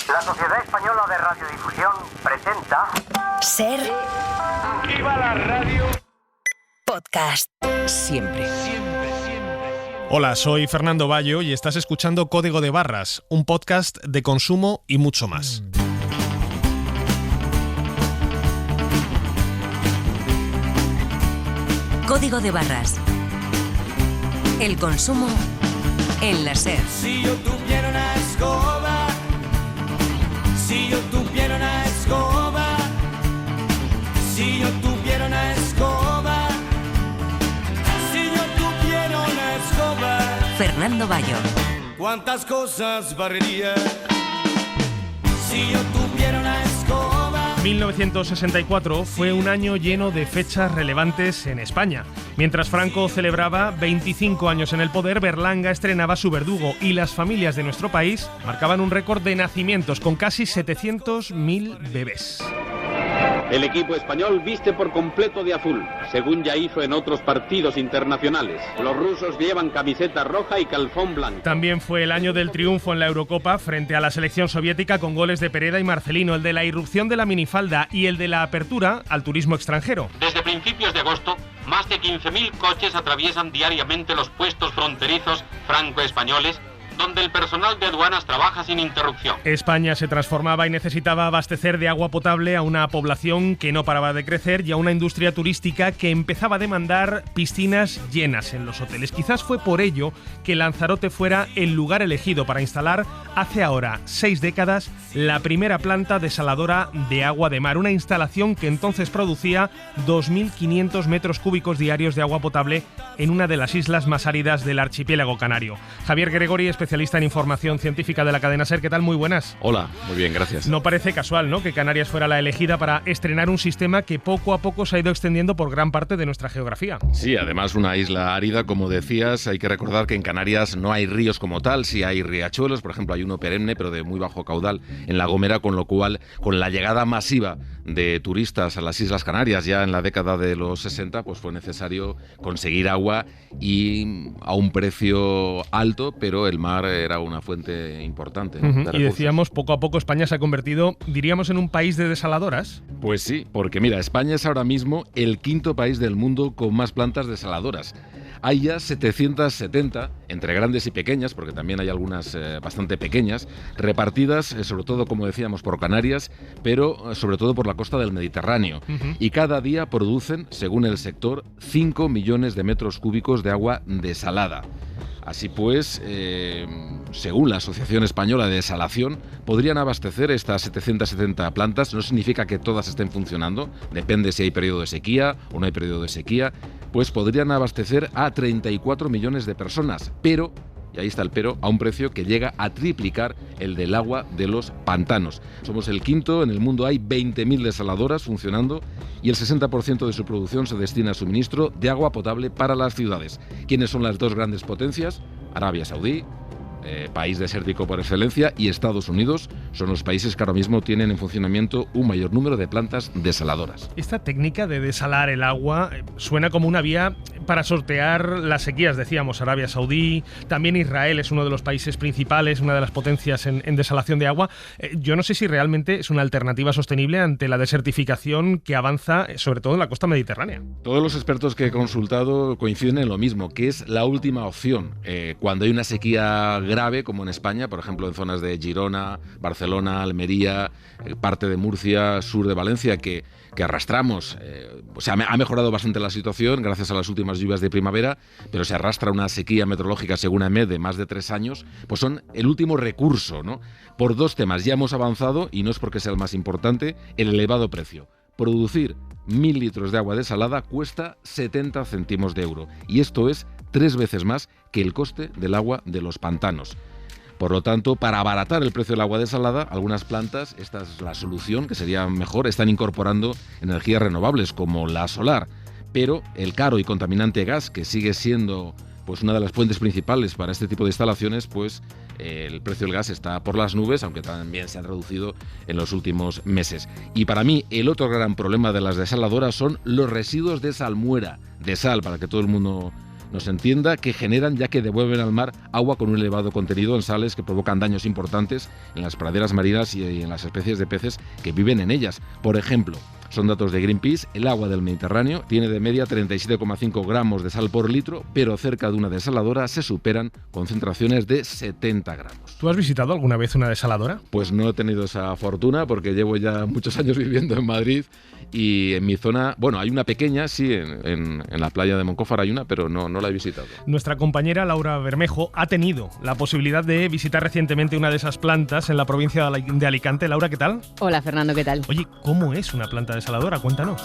La Sociedad Española de Radiodifusión presenta... Ser... ¡Viva la radio! Podcast. Siempre. Hola, soy Fernando Bayo y estás escuchando Código de Barras, un podcast de consumo y mucho más. Código de Barras. El consumo en la SER. Si yo tuviera una escoba, si yo tuviera una escoba, si yo tuviera una escoba, si yo tuviera una escoba, Fernando Bayo. ¿cuántas cosas barrería? Si yo tuviera una escoba. 1964 fue un año lleno de fechas relevantes en España. Mientras Franco celebraba 25 años en el poder, Berlanga estrenaba su Verdugo y las familias de nuestro país marcaban un récord de nacimientos con casi 700.000 bebés. El equipo español viste por completo de azul, según ya hizo en otros partidos internacionales. Los rusos llevan camiseta roja y calzón blanco. También fue el año del triunfo en la Eurocopa frente a la selección soviética con goles de Pereda y Marcelino, el de la irrupción de la minifalda y el de la apertura al turismo extranjero. Desde principios de agosto, más de 15.000 coches atraviesan diariamente los puestos fronterizos franco-españoles, donde el personal de aduanas trabaja sin interrupción. España se transformaba y necesitaba abastecer de agua potable a una población que no paraba de crecer y a una industria turística que empezaba a demandar piscinas llenas en los hoteles. Quizás fue por ello que Lanzarote fuera el lugar elegido para instalar, hace ahora 6 décadas, la primera planta desaladora de agua de mar, una instalación que entonces producía 2.500 metros cúbicos diarios de agua potable en una de las islas más áridas del archipiélago canario. Javier Gregori, especialista en información científica de la cadena SER. ¿Qué tal? Muy buenas. Hola, muy bien, gracias. No parece casual, ¿no?, que Canarias fuera la elegida para estrenar un sistema que poco a poco se ha ido extendiendo por gran parte de nuestra geografía. Sí, además una isla árida, como decías. Hay que recordar que en Canarias no hay ríos como tal, sí hay riachuelos, por ejemplo hay uno perenne pero de muy bajo caudal en La Gomera, con lo cual con la llegada masiva de turistas a las Islas Canarias ya en la década de los 60, pues fue necesario conseguir agua y a un precio alto, pero el mar era una fuente importante, ¿no?, de recursos. Y decíamos, poco a poco España se ha convertido, diríamos, en un país de desaladoras. Pues sí, porque mira, España es ahora mismo el quinto país del mundo con más plantas desaladoras. Hay ya 770, entre grandes y pequeñas, porque también hay algunas bastante pequeñas, repartidas sobre todo, como decíamos, por Canarias, pero sobre todo por la costa del Mediterráneo. Y cada día producen, según el sector, 5 millones de metros cúbicos de agua desalada. Así pues, según la Asociación Española de Desalación, podrían abastecer estas 770 plantas. No significa que todas estén funcionando, depende si hay periodo de sequía o no hay periodo de sequía, pues podrían abastecer a 34 millones de personas, pero, y ahí está el pero, a un precio que llega a triplicar el del agua de los pantanos. Somos el quinto, en el mundo hay 20.000 desaladoras funcionando y el 60% de su producción se destina a suministro de agua potable para las ciudades. ¿Quiénes son las dos grandes potencias? Arabia Saudí, país desértico por excelencia, y Estados Unidos son los países que ahora mismo tienen en funcionamiento un mayor número de plantas desaladoras. Esta técnica de desalar el agua suena como una vía para sortear las sequías, decíamos. Arabia Saudí, también Israel es uno de los países principales, una de las potencias en desalación de agua. Yo no sé si realmente es una alternativa sostenible ante la desertificación que avanza, sobre todo en la costa mediterránea. Todos los expertos que he consultado coinciden en lo mismo, que es la última opción. Cuando hay una sequía grave, como en España, por ejemplo en zonas de Girona, Barcelona, Almería, parte de Murcia, sur de Valencia, que arrastramos, ha mejorado bastante la situación gracias a las últimas lluvias de primavera, pero se arrastra una sequía meteorológica, según AEMET, de más de 3 años, pues son el último recurso, ¿no? Por dos temas ya hemos avanzado, y no es porque sea el más importante, el elevado precio. Producir 1.000 litros de agua desalada cuesta 70 céntimos de euro, y esto es 3 veces más que el coste del agua de los pantanos. Por lo tanto, para abaratar el precio del agua desalada, algunas plantas, esta es la solución, que sería mejor, están incorporando energías renovables como la solar. Pero el caro y contaminante gas, que sigue siendo pues una de las fuentes principales para este tipo de instalaciones, pues el precio del gas está por las nubes, aunque también se han reducido en los últimos meses. Y para mí, el otro gran problema de las desaladoras son los residuos de salmuera, de sal, para que todo el mundo nos entienda, que generan ya que devuelven al mar agua con un elevado contenido en sales que provocan daños importantes en las praderas marinas y en las especies de peces que viven en ellas. Por ejemplo, son datos de Greenpeace, el agua del Mediterráneo tiene de media 37,5 gramos de sal por litro, pero cerca de una desaladora se superan concentraciones de 70 gramos. ¿Tú has visitado alguna vez una desaladora? Pues no he tenido esa fortuna porque llevo ya muchos años viviendo en Madrid y en mi zona, bueno, hay una pequeña, sí, en la playa de Moncófar hay una, pero no la he visitado. Nuestra compañera Laura Bermejo ha tenido la posibilidad de visitar recientemente una de esas plantas en la provincia de Alicante. Laura, ¿qué tal? Hola Fernando, ¿qué tal? Oye, ¿cómo es una planta desaladora? Cuéntanos.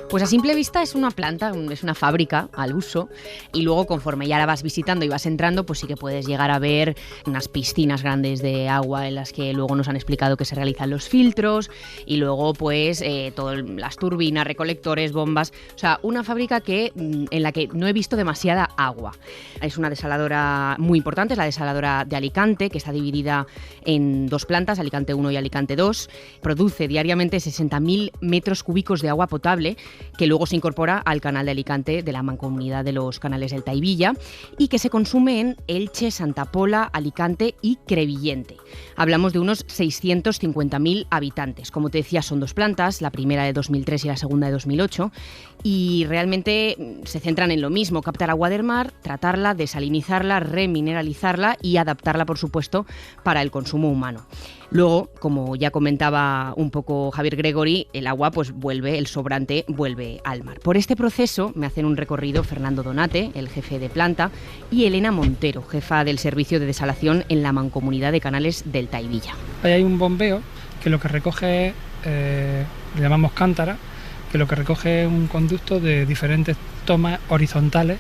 Pues a simple vista es una planta, es una fábrica al uso, y luego conforme ya la vas visitando y vas entrando, pues sí que puedes llegar a ver unas piscinas grandes de agua en las que luego nos han explicado que se realizan los filtros, y luego pues todas las turbinas, recolectores, bombas, o sea, una fábrica en la que no he visto demasiada agua. Es una desaladora muy importante, es la desaladora de Alicante, que está dividida en dos plantas, Alicante 1 y Alicante 2, produce diariamente 60.000 metros cúbicos de agua potable, que luego se incorpora al canal de Alicante de la Mancomunidad de los Canales del Taivilla y que se consume en Elche, Santa Pola, Alicante y Crevillente. Hablamos de unos 650.000 habitantes. Como te decía, son dos plantas, la primera de 2003 y la segunda de 2008, y realmente se centran en lo mismo: captar agua del mar, tratarla, desalinizarla, remineralizarla y adaptarla, por supuesto, para el consumo humano. Luego, como ya comentaba un poco Javier Gregory, el agua pues el sobrante vuelve al mar. Por este proceso me hacen un recorrido Fernando Donate, el jefe de planta, y Elena Montero, jefa del servicio de desalación en la Mancomunidad de Canales del Taivilla. Ahí hay un bombeo que lo que recoge, le llamamos cántara, que lo que recoge es un conducto de diferentes tomas horizontales,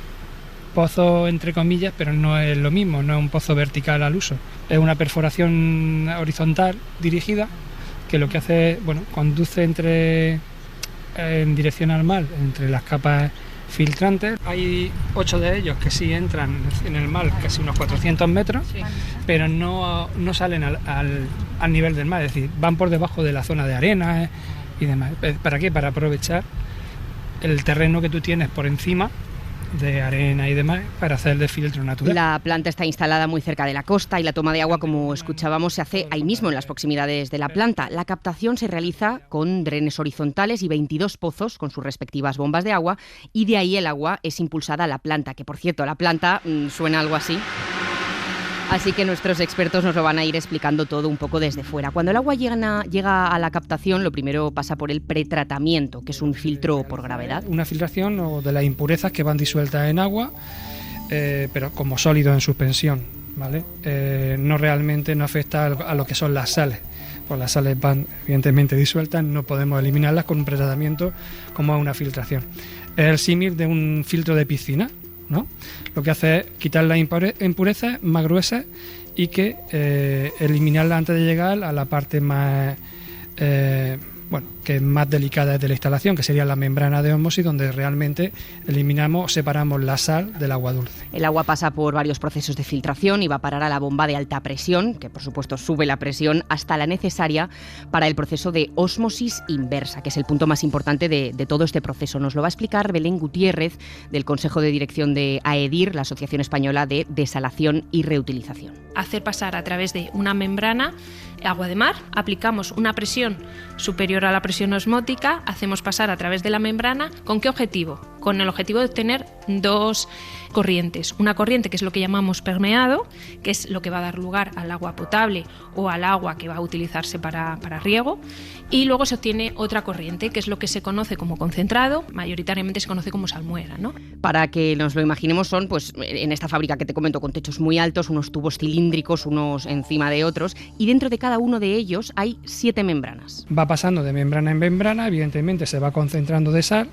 pozo entre comillas, pero no es lo mismo, no es un pozo vertical al uso, es una perforación horizontal dirigida que lo que hace es, conduce en dirección al mar entre las capas filtrantes. Hay 8 de ellos que sí entran en el mar casi unos 400 metros, pero no salen al nivel del mar, es decir, van por debajo de la zona de arena y demás. ¿Para qué? Para aprovechar el terreno que tú tienes por encima de arena y demás para hacer de filtro natural. La planta está instalada muy cerca de la costa y la toma de agua, como escuchábamos, se hace ahí mismo, en las proximidades de la planta. La captación se realiza con drenes horizontales y 22 pozos con sus respectivas bombas de agua, y de ahí el agua es impulsada a la planta, que por cierto, la planta suena algo así. Así que nuestros expertos nos lo van a ir explicando todo un poco desde fuera. Cuando el agua llega a la captación, lo primero pasa por el pretratamiento, que es un filtro por gravedad. Una filtración de las impurezas que van disueltas en agua, pero como sólido en suspensión, ¿vale? No afecta a lo que son las sales. Pues las sales van evidentemente disueltas, no podemos eliminarlas con un pretratamiento como una filtración. Es el símil de un filtro de piscina, ¿no? Lo que hace es quitar las impurezas más gruesas y que eliminarlas antes de llegar a la parte más que es más delicada de la instalación, que sería la membrana de ósmosis, donde realmente separamos la sal del agua dulce. El agua pasa por varios procesos de filtración y va a parar a la bomba de alta presión, que por supuesto sube la presión hasta la necesaria para el proceso de ósmosis inversa, que es el punto más importante de todo este proceso. Nos lo va a explicar Belén Gutiérrez, del Consejo de Dirección de AEDIR, la Asociación Española de Desalación y Reutilización. Hacer pasar a través de una membrana agua de mar, aplicamos una presión superior a la presión osmótica, hacemos pasar a través de la membrana. ¿Con qué objetivo? Con el objetivo de obtener dos corrientes. Una corriente que es lo que llamamos permeado, que es lo que va a dar lugar al agua potable o al agua que va a utilizarse para riego, y luego se obtiene otra corriente, que es lo que se conoce como concentrado, mayoritariamente se conoce como salmuera, ¿no? Para que nos lo imaginemos, son, pues, en esta fábrica que te comento, con techos muy altos, unos tubos cilíndricos, unos encima de otros, y dentro de cada uno de ellos hay 7 membranas. Va pasando de membrana en membrana, evidentemente se va concentrando de sal.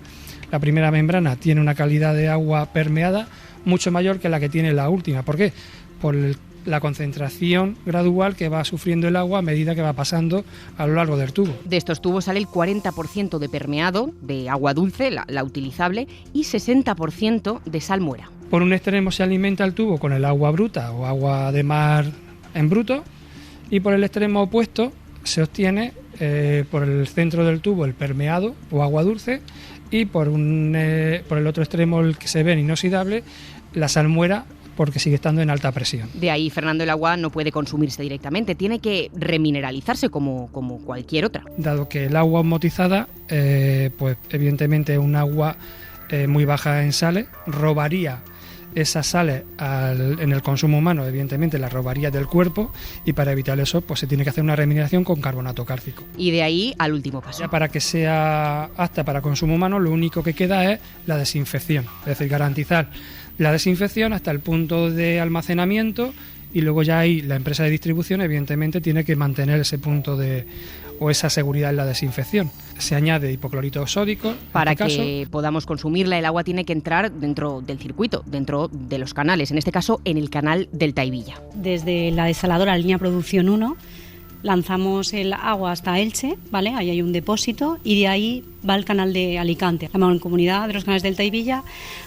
La primera membrana tiene una calidad de agua permeada mucho mayor que la que tiene la última. ¿Por qué? Por la concentración gradual que va sufriendo el agua a medida que va pasando a lo largo del tubo. De estos tubos sale el 40% de permeado, de agua dulce, la utilizable, y 60% de salmuera. Por un extremo se alimenta el tubo con el agua bruta o agua de mar en bruto, y por el extremo opuesto se obtiene por el centro del tubo el permeado o agua dulce, y por el otro extremo, el que se ve inoxidable, la salmuera porque sigue estando en alta presión. De ahí, Fernando, el agua no puede consumirse directamente, tiene que remineralizarse como cualquier otra. Dado que el agua osmotizada, pues evidentemente es un agua muy baja en sales, robaría esas sales en el consumo humano, evidentemente las robaría del cuerpo, y para evitar eso pues se tiene que hacer una remineración con carbonato cálcico. Y de ahí al último paso. Ya para que sea apta para consumo humano, lo único que queda es la desinfección, es decir, garantizar la desinfección hasta el punto de almacenamiento, y luego ya ahí la empresa de distribución evidentemente tiene que mantener ese punto o esa seguridad en la desinfección. Se añade hipoclorito sódico. Para que podamos consumirla, el agua tiene que entrar dentro del circuito, dentro de los canales, en este caso en el canal del Taivilla. Desde la desaladora línea producción 1 lanzamos el agua hasta Elche, ¿vale? Ahí hay un depósito y de ahí va al canal de Alicante. La mancomunidad de los canales del Taivilla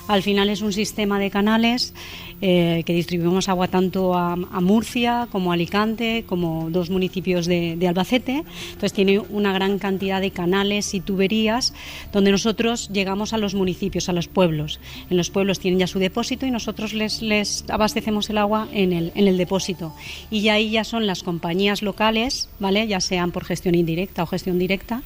al final es un sistema de canales que distribuimos agua tanto a Murcia como a Alicante, como 2 municipios de Albacete. Entonces tiene una gran cantidad de canales y tuberías donde nosotros llegamos a los municipios, a los pueblos. En los pueblos tienen ya su depósito y nosotros les abastecemos el agua en el depósito. Y ahí ya son las compañías locales, ¿vale? Ya sean por gestión indirecta o gestión directa,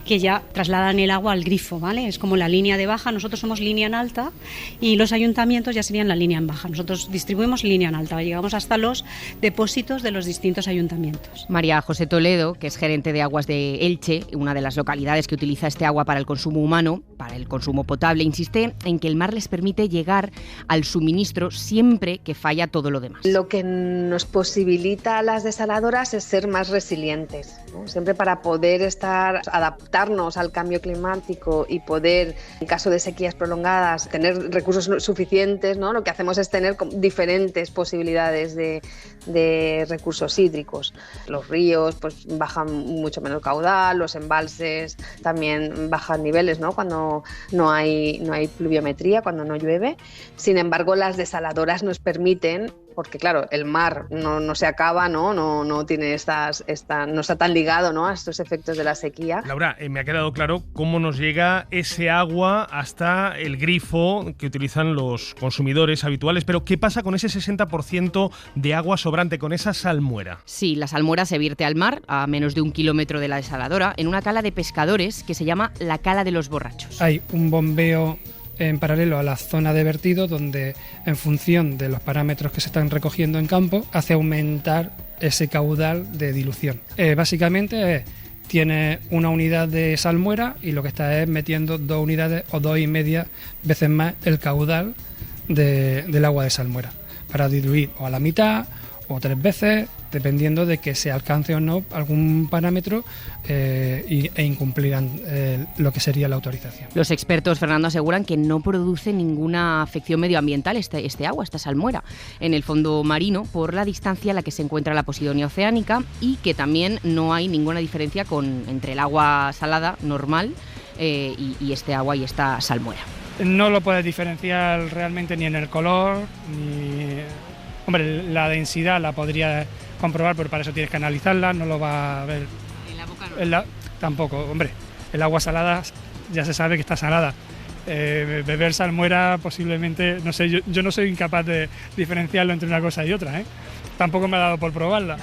que ya trasladan el agua al grifo, ¿vale? Es como la línea de baja, nosotros somos línea en alta y los ayuntamientos ya serían la línea en baja. Nosotros distribuimos línea en alta, llegamos hasta los depósitos de los distintos ayuntamientos. María José Toledo, que es gerente de aguas de Elche, una de las localidades que utiliza este agua para el consumo humano, para el consumo potable, insiste en que el mar les permite llegar al suministro siempre que falla todo lo demás. Lo que nos posibilita a las desaladoras es ser más resilientes, ¿no? Siempre para poder adaptarnos al cambio climático y poder, en caso de sequías prolongadas, tener recursos suficientes, ¿no? Lo que hacemos es tener diferentes posibilidades de recursos hídricos. Los ríos pues bajan mucho menos caudal, los embalses también bajan niveles, ¿no? Cuando no hay pluviometría, cuando no llueve. Sin embargo, las desaladoras nos permiten, porque claro, el mar no se acaba, no tiene no está tan ligado, ¿no? A estos efectos de la sequía. Laura, me ha quedado claro cómo nos llega ese agua hasta el grifo que utilizan los consumidores habituales, pero ¿qué pasa con ese 60% de agua sobrante, con esa salmuera? Sí, la salmuera se vierte al mar a menos de 1 kilómetro de la desaladora en una cala de pescadores que se llama la Cala de los Borrachos. Hay un bombeo en paralelo a la zona de vertido donde, en función de los parámetros que se están recogiendo en campo, hace aumentar ese caudal de dilución. Básicamente tiene una unidad de salmuera y lo que está es metiendo 2 unidades o 2,5 veces más el caudal del agua de salmuera para diluir o a la mitad o 3 veces, dependiendo de que se alcance o no algún parámetro e incumplirán lo que sería la autorización. Los expertos, Fernando, aseguran que no produce ninguna afección medioambiental este agua, esta salmuera, en el fondo marino por la distancia a la que se encuentra la Posidonia oceánica, y que también no hay ninguna diferencia entre el agua salada normal y este agua y esta salmuera. No lo puedes diferenciar realmente ni en el color, ni... Hombre, la densidad la podría comprobar, pero para eso tienes que analizarla, no lo va a ver. ¿En la boca no? Tampoco, hombre, el agua salada ya se sabe que está salada. Beber salmuera posiblemente, no sé, yo no soy incapaz de diferenciarlo entre una cosa y otra, ¿eh? Tampoco me ha dado por probarla.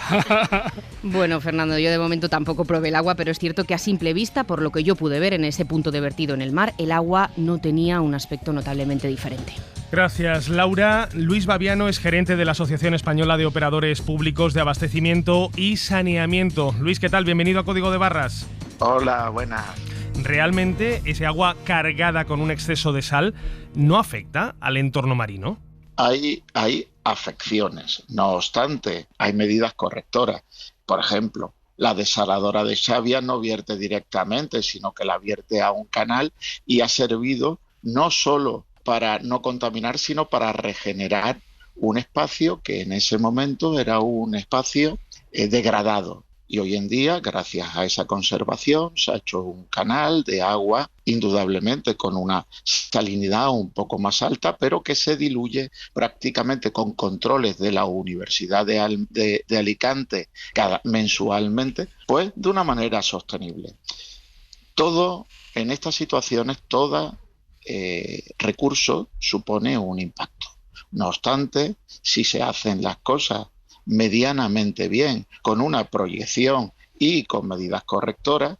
Bueno, Fernando, yo de momento tampoco probé el agua, pero es cierto que a simple vista, por lo que yo pude ver en ese punto de vertido en el mar, el agua no tenía un aspecto notablemente diferente. Gracias, Laura. Luis Baviano es gerente de la Asociación Española de Operadores Públicos de Abastecimiento y Saneamiento. Luis, ¿qué tal? Bienvenido a Código de Barras. Hola, buenas. ¿Realmente ese agua cargada con un exceso de sal no afecta al entorno marino? Hay afecciones. No obstante, hay medidas correctoras. Por ejemplo, la desaladora de Xavia no vierte directamente, sino que la vierte a un canal y ha servido no solo para no contaminar, sino para regenerar un espacio que en ese momento era un espacio degradado. Y hoy en día, gracias a esa conservación, se ha hecho un canal de agua, indudablemente con una salinidad un poco más alta, pero que se diluye prácticamente con controles de la Universidad de Alicante mensualmente, pues de una manera sostenible. Todo, en estas situaciones, todo recurso supone un impacto. No obstante, si se hacen las cosas medianamente bien, con una proyección y con medidas correctoras,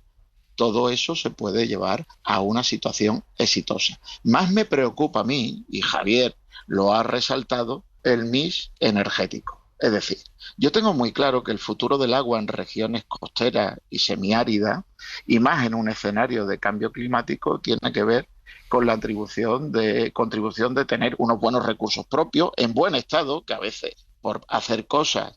todo eso se puede llevar a una situación exitosa. Más me preocupa a mí, y Javier lo ha resaltado, el mix energético. Es decir, yo tengo muy claro que el futuro del agua en regiones costeras y semiáridas, y más en un escenario de cambio climático, tiene que ver con la contribución de tener unos buenos recursos propios en buen estado, que a veces por hacer cosas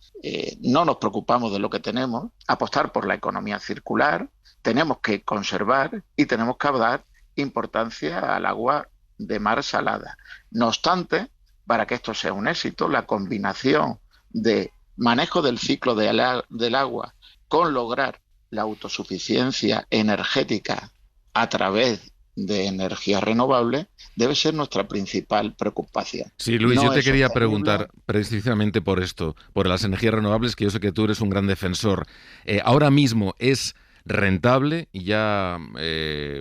no nos preocupamos de lo que tenemos, apostar por la economía circular, tenemos que conservar y tenemos que dar importancia al agua de mar salada. No obstante, para que esto sea un éxito, la combinación de manejo del ciclo del agua con lograr la autosuficiencia energética a través de energías renovables debe ser nuestra principal preocupación. Sí, Luis, yo te quería preguntar precisamente por esto, por las energías renovables, que yo sé que tú eres un gran defensor. Ahora mismo es rentable y ya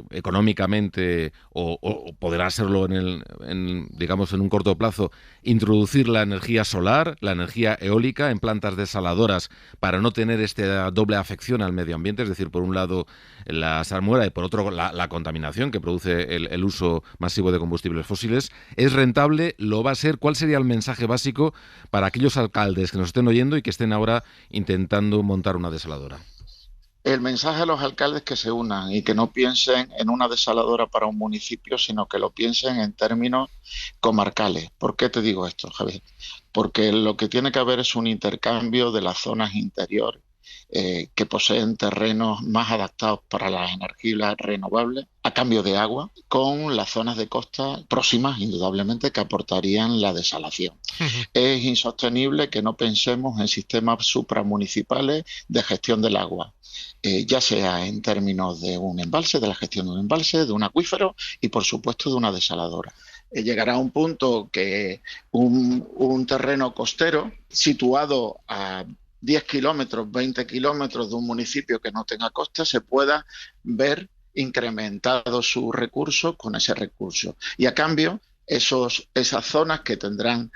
económicamente o podrá serlo digamos en un corto plazo, introducir la energía solar, la energía eólica en plantas desaladoras para no tener esta doble afección al medio ambiente, es decir, por un lado la salmuera y por otro la contaminación que produce el uso masivo de combustibles fósiles. ¿Es rentable? ¿Lo va a ser? ¿Cuál sería el mensaje básico para aquellos alcaldes que nos estén oyendo y que estén ahora intentando montar una desaladora? El mensaje a los alcaldes que se unan y que no piensen en una desaladora para un municipio, sino que lo piensen en términos comarcales. ¿Por qué te digo esto, Javier? Porque lo que tiene que haber es un intercambio de las zonas interiores que poseen terrenos más adaptados para las energías renovables a cambio de agua, con las zonas de costa próximas, indudablemente, que aportarían la desalación. Es insostenible que no pensemos en sistemas supramunicipales de gestión del agua, ya sea en términos de un embalse, de la gestión de un embalse, de un acuífero y, por supuesto, de una desaladora. Llegará a un punto que un terreno costero situado a 10 kilómetros, 20 kilómetros de un municipio que no tenga costa, se pueda ver incrementado su recurso con ese recurso. Y a cambio, esas zonas que tendrán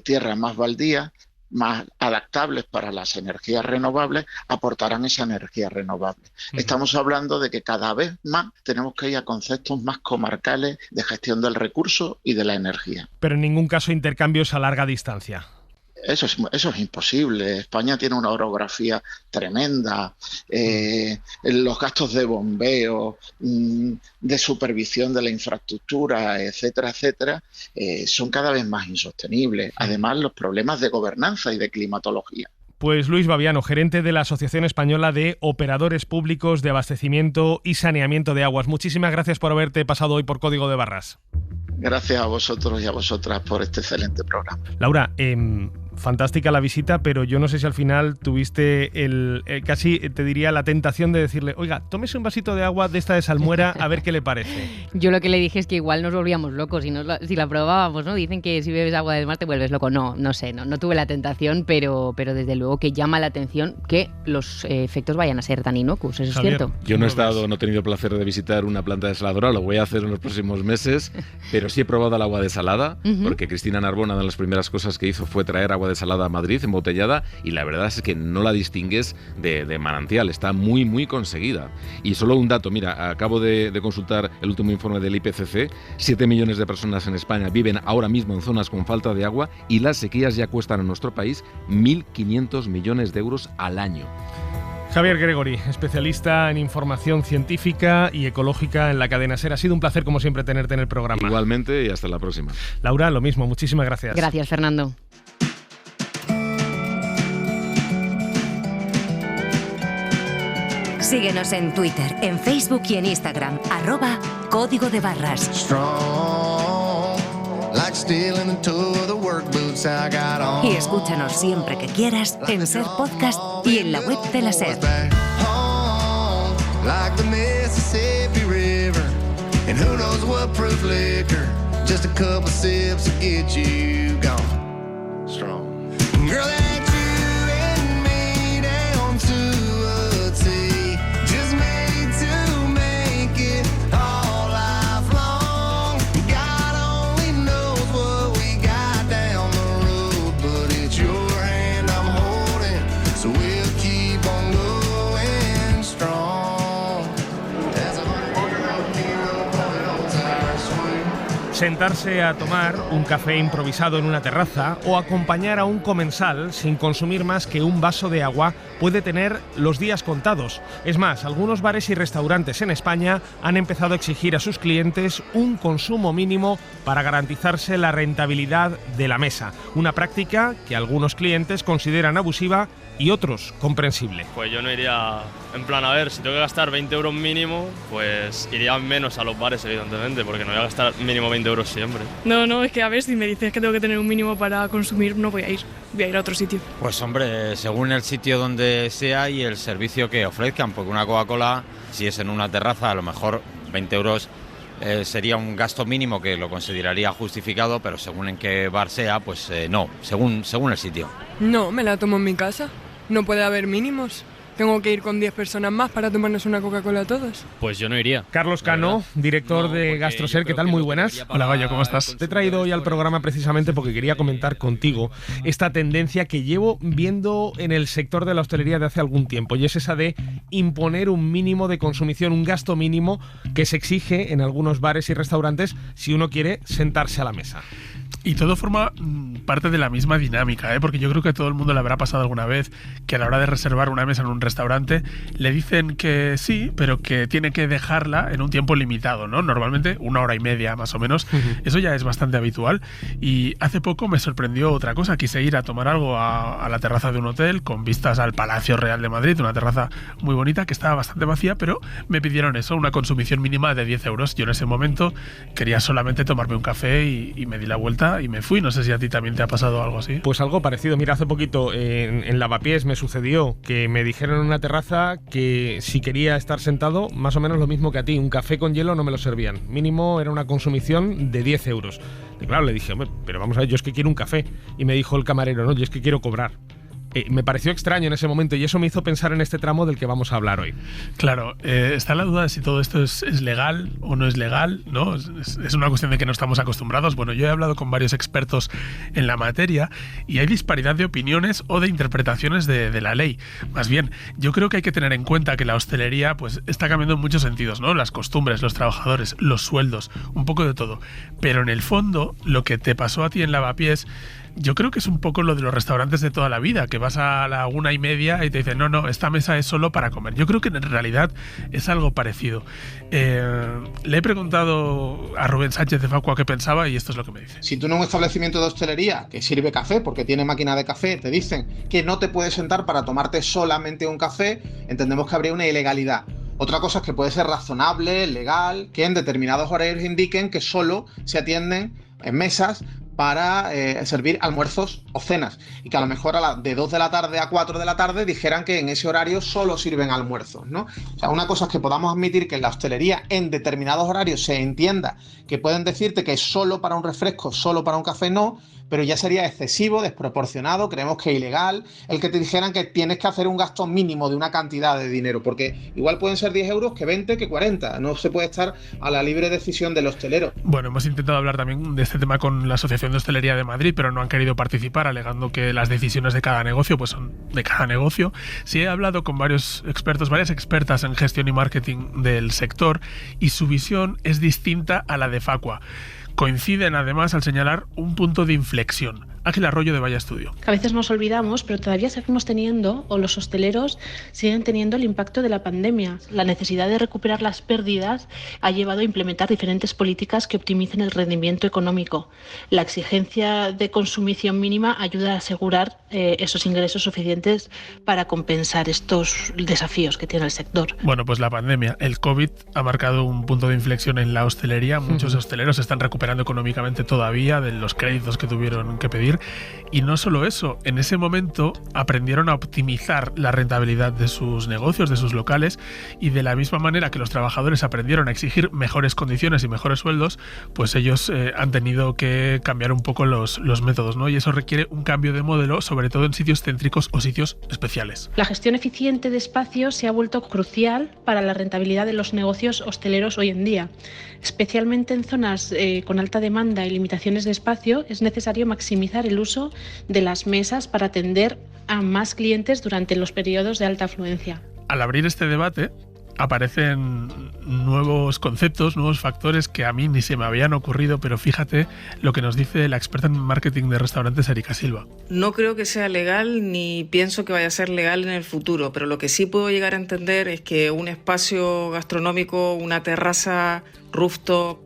tierras más baldías, más adaptables para las energías renovables, aportarán esa energía renovable. Estamos hablando de que cada vez más tenemos que ir a conceptos más comarcales de gestión del recurso y de la energía. Pero en ningún caso intercambios a larga distancia. Eso es imposible. España tiene una orografía tremenda. Los gastos de bombeo, de supervisión de la infraestructura, etcétera, etcétera, son cada vez más insostenibles. Además, los problemas de gobernanza y de climatología. Pues Luis Baviano, gerente de la Asociación Española de Operadores Públicos de Abastecimiento y Saneamiento de Aguas. Muchísimas gracias por haberte pasado hoy por Código de Barras. Gracias a vosotros y a vosotras por este excelente programa. Laura, fantástica la visita, pero yo no sé si al final tuviste casi te diría la tentación de decirle, oiga, tómese un vasito de agua de esta de salmuera a ver qué le parece. Yo lo que le dije es que igual nos volvíamos locos si la probábamos, ¿no? Dicen que si bebes agua del mar te vuelves loco. No sé, no tuve la tentación, pero desde luego que llama la atención que los efectos vayan a ser tan inocuos, eso Javier, es cierto. Yo no he tenido el placer de visitar una planta desaladora, lo voy a hacer en los próximos meses, pero sí he probado el agua desalada, porque Cristina Narbona, una de las primeras cosas que hizo fue traer agua desalada a Madrid, embotellada, y la verdad es que no la distingues de manantial, está muy, muy conseguida. Y solo un dato, mira, acabo de consultar el último informe del IPCC, 7 millones de personas en España viven ahora mismo en zonas con falta de agua y las sequías ya cuestan a nuestro país 1.500 millones de euros al año. Javier Gregory, especialista en información científica y ecológica en la cadena SER. Ha sido un placer, como siempre, tenerte en el programa. Igualmente, y hasta la próxima. Laura, lo mismo. Muchísimas gracias. Gracias, Fernando. Síguenos en Twitter, en Facebook y en Instagram, @Código de Barras. Y escúchanos siempre que quieras en SER Podcast y en la web de la SER. Sentarse a tomar un café improvisado en una terraza o acompañar a un comensal sin consumir más que un vaso de agua puede tener los días contados. Es más, algunos bares y restaurantes en España han empezado a exigir a sus clientes un consumo mínimo para garantizarse la rentabilidad de la mesa. Una práctica que algunos clientes consideran abusiva y otros comprensible. Pues yo no iría en plan, a ver, si tengo que gastar 20 euros mínimo, pues iría menos a los bares, evidentemente, porque no voy a gastar mínimo 20 euros siempre. No, es que a ver, si me dices que tengo que tener un mínimo para consumir, no voy a ir a otro sitio. Pues hombre, según el sitio donde sea y el servicio que ofrezcan, porque una Coca-Cola, si es en una terraza, a lo mejor 20 euros sería un gasto mínimo que lo consideraría justificado, pero según en qué bar sea, pues no, según el sitio. No, me la tomo en mi casa. No puede haber mínimos. Tengo que ir con 10 personas más para tomarnos una Coca-Cola todos. Pues yo no iría. Carlos Cano, director de GastroSer, ¿qué tal? Muy buenas. Hola, Gallo, ¿cómo estás? Te he traído hoy al programa precisamente porque quería comentar contigo esta tendencia que llevo viendo en el sector de la hostelería de hace algún tiempo, y es esa de imponer un mínimo de consumición, un gasto mínimo que se exige en algunos bares y restaurantes si uno quiere sentarse a la mesa. Y todo forma parte de la misma dinámica, porque yo creo que a todo el mundo le habrá pasado alguna vez que a la hora de reservar una mesa en un restaurante le dicen que sí, pero que tiene que dejarla en un tiempo limitado, ¿no? Normalmente 1 hora y media más o menos. Eso ya es bastante habitual. Y hace poco me sorprendió otra cosa. Quise ir a tomar algo a la terraza de un hotel con vistas al Palacio Real de Madrid, una terraza muy bonita que estaba bastante vacía, pero me pidieron eso, una consumición mínima de 10 euros. Yo en ese momento quería solamente tomarme un café y me di la vuelta y me fui. No sé si a ti también te ha pasado algo así. Pues algo parecido. Mira, hace poquito en Lavapiés me sucedió que me dijeron en una terraza que si quería estar sentado, más o menos lo mismo que a ti, un café con hielo no me lo servían. Mínimo era una consumición de 10 euros. Y claro, le dije, hombre, pero vamos a ver, yo es que quiero un café. Y me dijo el camarero, no, yo es que quiero cobrar. Me pareció extraño en ese momento y eso me hizo pensar en este tramo del que vamos a hablar hoy. Claro, está la duda de si todo esto es legal o no es legal, ¿no? Es una cuestión de que no estamos acostumbrados. Bueno, yo he hablado con varios expertos en la materia y hay disparidad de opiniones o de interpretaciones de la ley. Más bien, yo creo que hay que tener en cuenta que la hostelería pues está cambiando en muchos sentidos, ¿no? Las costumbres, los trabajadores, los sueldos, un poco de todo. Pero en el fondo, lo que te pasó a ti en Lavapiés, yo creo que es un poco lo de los restaurantes de toda la vida, que vas a la 1:30 y te dicen, no, esta mesa es solo para comer. Yo creo que en realidad es algo parecido. Le he preguntado a Rubén Sánchez de Facua qué pensaba y esto es lo que me dice. Si tú en un establecimiento de hostelería que sirve café, porque tiene máquina de café, te dicen que no te puedes sentar para tomarte solamente un café, entendemos que habría una ilegalidad. Otra cosa es que puede ser razonable, legal, que en determinados horarios indiquen que solo se atienden en mesas para servir almuerzos o cenas y que a lo mejor de 2 de la tarde a 4 de la tarde dijeran que en ese horario solo sirven almuerzos, ¿no? O sea, una cosa es que podamos admitir que en la hostelería en determinados horarios se entienda que pueden decirte que es solo para un refresco, solo para un café no, pero ya sería excesivo, desproporcionado, creemos que ilegal el que te dijeran que tienes que hacer un gasto mínimo de una cantidad de dinero, porque igual pueden ser 10 euros que 20, que 40, no se puede estar a la libre decisión del hostelero. Bueno, hemos intentado hablar también de este tema con la Asociación de Hostelería de Madrid, pero no han querido participar, alegando que las decisiones de cada negocio pues son de cada negocio. Sí he hablado con varios expertos, varias expertas en gestión y marketing del sector, y su visión es distinta a la de Facua. Coinciden además al señalar un punto de inflexión. Ángel Arroyo de Vaya Estudio. A veces nos olvidamos, pero todavía seguimos teniendo, o los hosteleros siguen teniendo el impacto de la pandemia. La necesidad de recuperar las pérdidas ha llevado a implementar diferentes políticas que optimicen el rendimiento económico. La exigencia de consumición mínima ayuda a asegurar esos ingresos suficientes para compensar estos desafíos que tiene el sector. Bueno, pues la pandemia, el COVID, ha marcado un punto de inflexión en la hostelería. Muchos hosteleros se están recuperando económicamente todavía de los créditos que tuvieron que pedir. Y no solo eso, en ese momento aprendieron a optimizar la rentabilidad de sus negocios, de sus locales, y de la misma manera que los trabajadores aprendieron a exigir mejores condiciones y mejores sueldos, pues ellos han tenido que cambiar un poco los métodos, ¿no? Y eso requiere un cambio de modelo, sobre todo en sitios céntricos o sitios especiales. La gestión eficiente de espacios se ha vuelto crucial para la rentabilidad de los negocios hosteleros hoy en día. Especialmente en zonas con alta demanda y limitaciones de espacio, es necesario maximizar el uso de las mesas para atender a más clientes durante los periodos de alta afluencia. Al abrir este debate, aparecen nuevos conceptos, nuevos factores que a mí ni se me habían ocurrido, pero fíjate lo que nos dice la experta en marketing de restaurantes, Erika Silva. No creo que sea legal ni pienso que vaya a ser legal en el futuro, pero lo que sí puedo llegar a entender es que un espacio gastronómico, una terraza, rooftop,